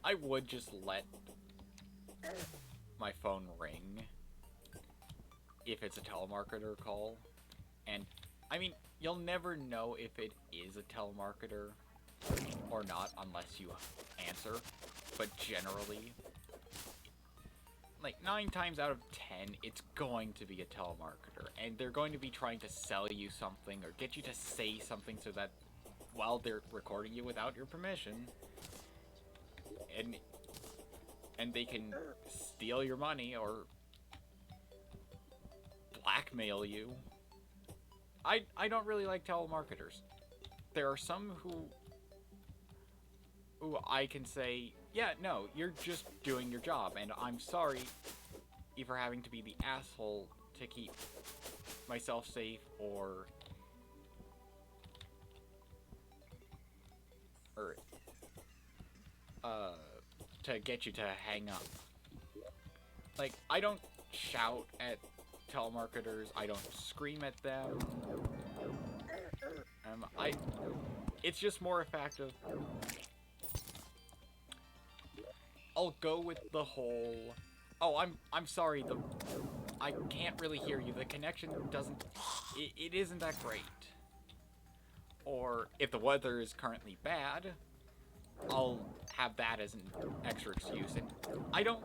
I would just let my phone ring if it's a telemarketer call. And, I mean, you'll never know if it is a telemarketer or not unless you answer. But generally, like 9 times out of 10, it's going to be a telemarketer. And they're going to be trying to sell you something or get you to say something so that while they're recording you without your permission, and they can steal your money or blackmail you. I don't really like telemarketers. There are some who I can say, yeah, no, you're just doing your job, and I'm sorry for having to be the asshole to keep myself safe or to get you to hang up. Like, I don't shout at telemarketers, I don't scream at them. It's just more effective. I'll go with the whole, oh, I'm sorry, I can't really hear you. The connection it isn't that great. Or if the weather is currently bad, I'll have that as an extra excuse. And I don't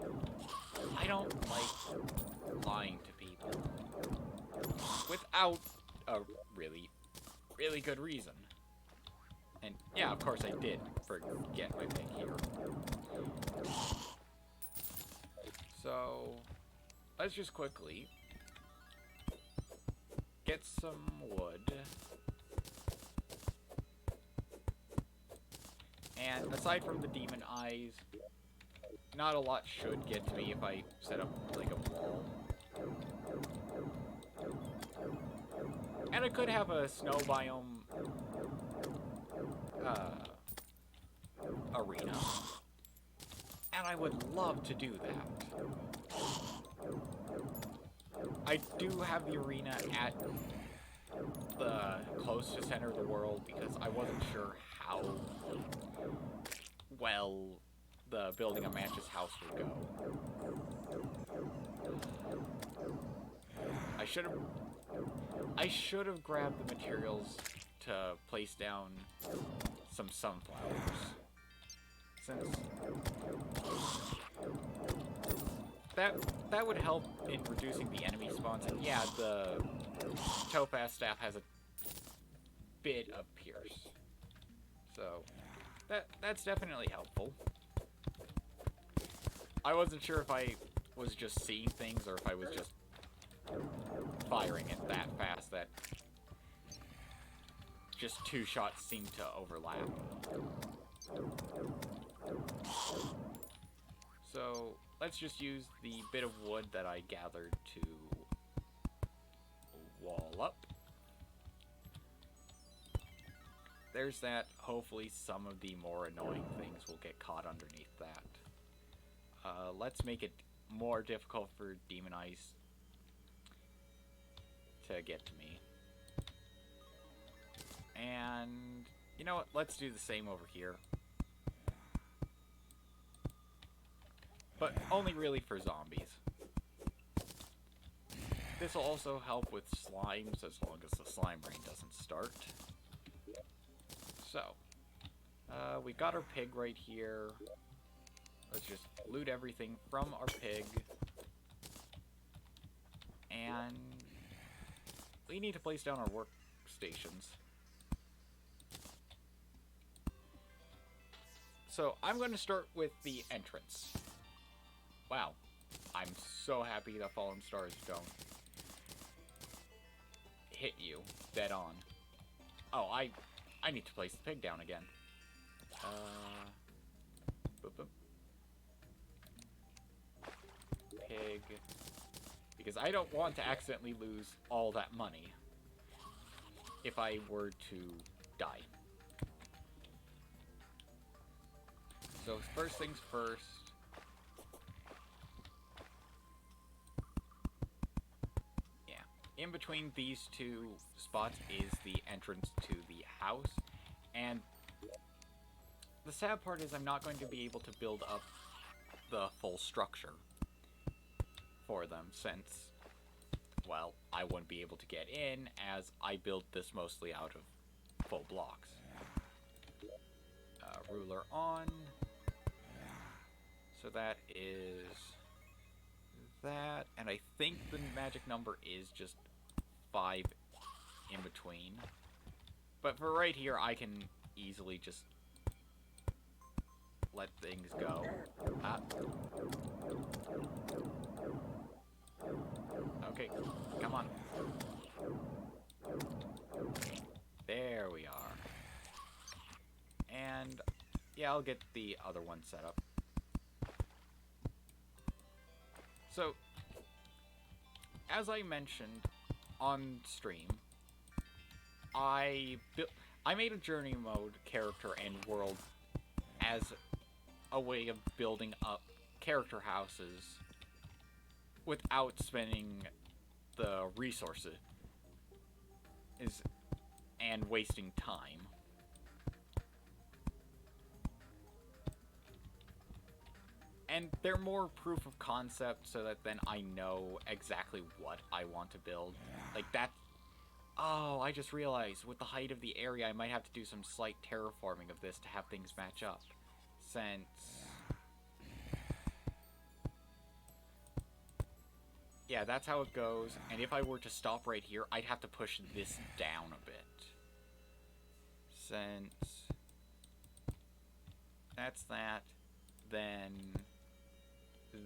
like lying to people without a really good reason. And yeah, of course I did forget my pig here. So let's just quickly get some wood. And aside from the demon eyes, not a lot should get to me if I set up like a wall. And I could have a snow biome arena. And I would love to do that. I do have the arena at the close to center of the world because I wasn't sure how well the building of Manch's house would go. I should have grabbed the materials to place down some sunflowers. Since that would help in reducing the enemy spawns. And yeah, the topaz staff has a bit of pierce. So that's definitely helpful. I wasn't sure if I was just seeing things or if I was just firing it that fast that just two shots seemed to overlap. So let's just use the bit of wood that I gathered to wall up. There's that. Hopefully some of the more annoying things will get caught underneath that. Let's make it more difficult for Demon Eyes to get to me. And you know what? Let's do the same over here. But only really for zombies. This will also help with slimes as long as the slime rain doesn't start. So, we've got our pig right here. Let's just loot everything from our pig. And we need to place down our workstations. So, I'm going to start with the entrance. Wow. I'm so happy that fallen stars don't hit you dead on. Oh, I need to place the pig down again. Boop, boop. Pig. Because I don't want to accidentally lose all that money if I were to die. So first things first. Yeah. In between these two spots is the entrance to the house. And the sad part is I'm not going to be able to build up the full structure for them since, well, I wouldn't be able to get in as I built this mostly out of full blocks. Ruler on. So that is that, and I think the magic number is just 5 in between. But for right here, I can easily just let things go. Okay, come on. There we are. And yeah, I'll get the other one set up. So, as I mentioned on stream, I made a journey mode character and world as a way of building up character houses without spending the resources and wasting time. And they're more proof of concept so that then I know exactly what I want to build. Like that. Oh, I just realized with the height of the area I might have to do some slight terraforming of this to have things match up. since... Yeah, that's how it goes. And if I were to stop right here, I'd have to push this down a bit. Since that's that, then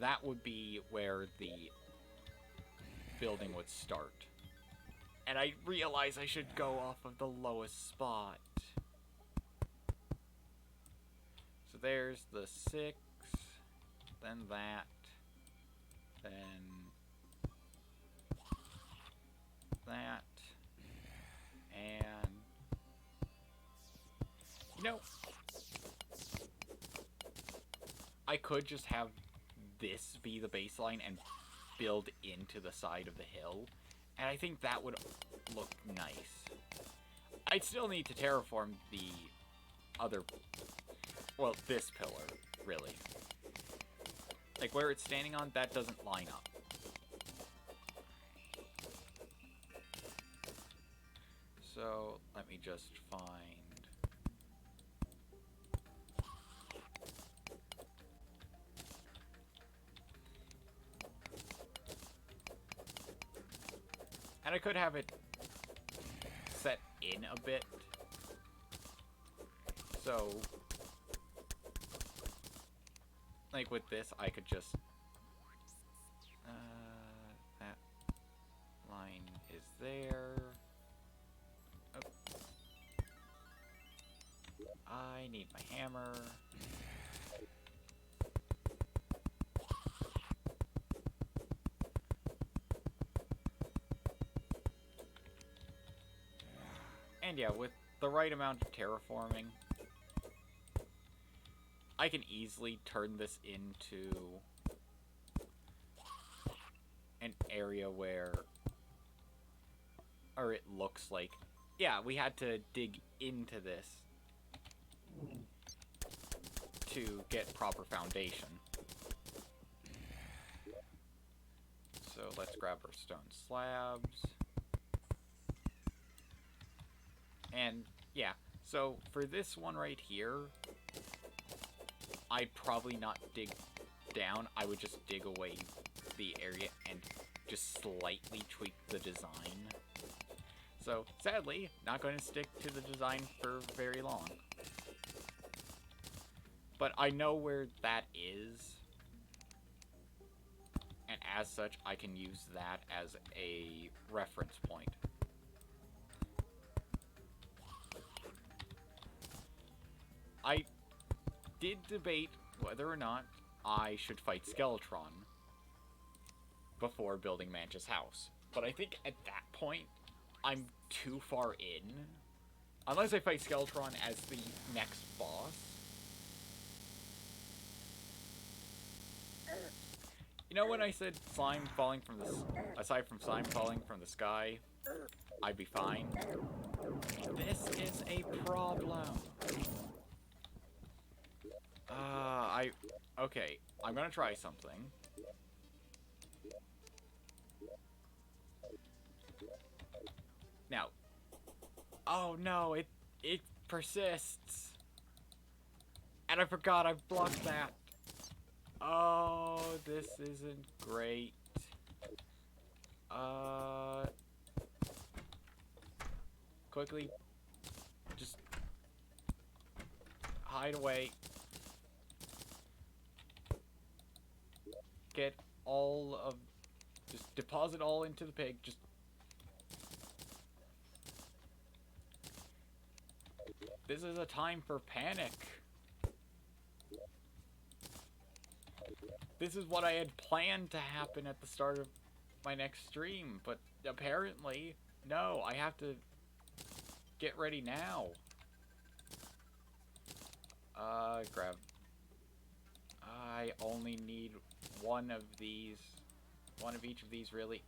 that would be where the building would start. And I realize I should go off of the lowest spot. So there's the 6, then that, then that, and you know, I could just have this be the baseline and build into the side of the hill, and I think that would look nice. I'd still need to terraform the other, well, this pillar, really. Like, where it's standing on, that doesn't line up. So, let me just find... And I could have it set in a bit. So, like with this, I could just... that line is there. Oh. I need my hammer. And yeah, with the right amount of terraforming, I can easily turn this into an area where, or it looks like, yeah, we had to dig into this to get proper foundation. So let's grab our stone slabs. And yeah, so for this one right here, I'd probably not dig down. I would just dig away the area and just slightly tweak the design. So sadly, not going to stick to the design for very long. But I know where that is. And as such, I can use that as a reference point. I did debate whether or not I should fight Skeletron before building Manch's house. But I think at that point, I'm too far in. Unless I fight Skeletron as the next boss. You know when I said slime falling from the... Aside from slime falling from the sky, I'd be fine? This is a problem. Okay, I'm gonna try something. Now, oh no, it persists. And I forgot I blocked that. Oh, this isn't great. Quickly, just hide away. Get all of, just deposit all into the pig, just. This is a time for panic. This is what I had planned to happen at the start of my next stream, but apparently, no, I have to get ready now. Grab. I only need one of these. One of each of these, really.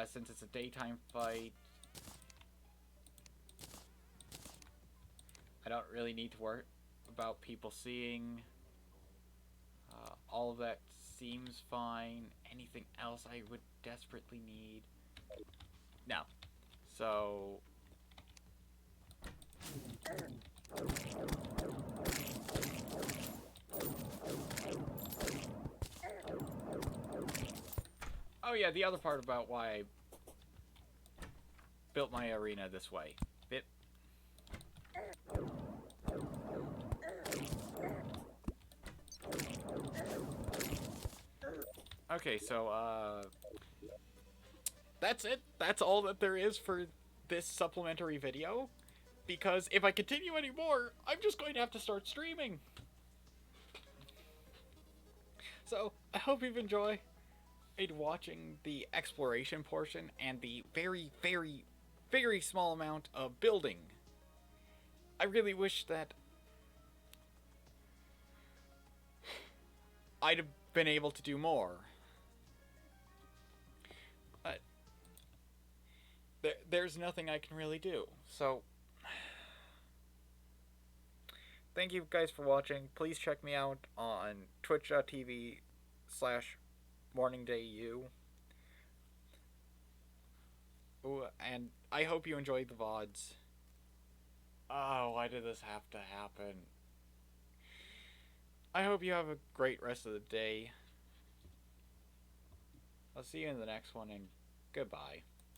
Since it's a daytime fight, I don't really need to worry about people seeing. All of that seems fine. Anything else I would desperately need? No. So... Oh yeah, the other part about why I built my arena this way. Bit. Okay, so, that's it. That's all that there is for this supplementary video. Because if I continue anymore, I'm just going to have to start streaming. So, I hope you've enjoyed watching the exploration portion and the very, very, very small amount of building. I really wish that I'd have been able to do more. But there's nothing I can really do. So, thank you guys for watching. Please check me out on twitch.tv/morningdayu. Ooh, and I hope you enjoyed the VODs. Oh, why did this have to happen? I hope you have a great rest of the day. I'll see you in the next one, and goodbye.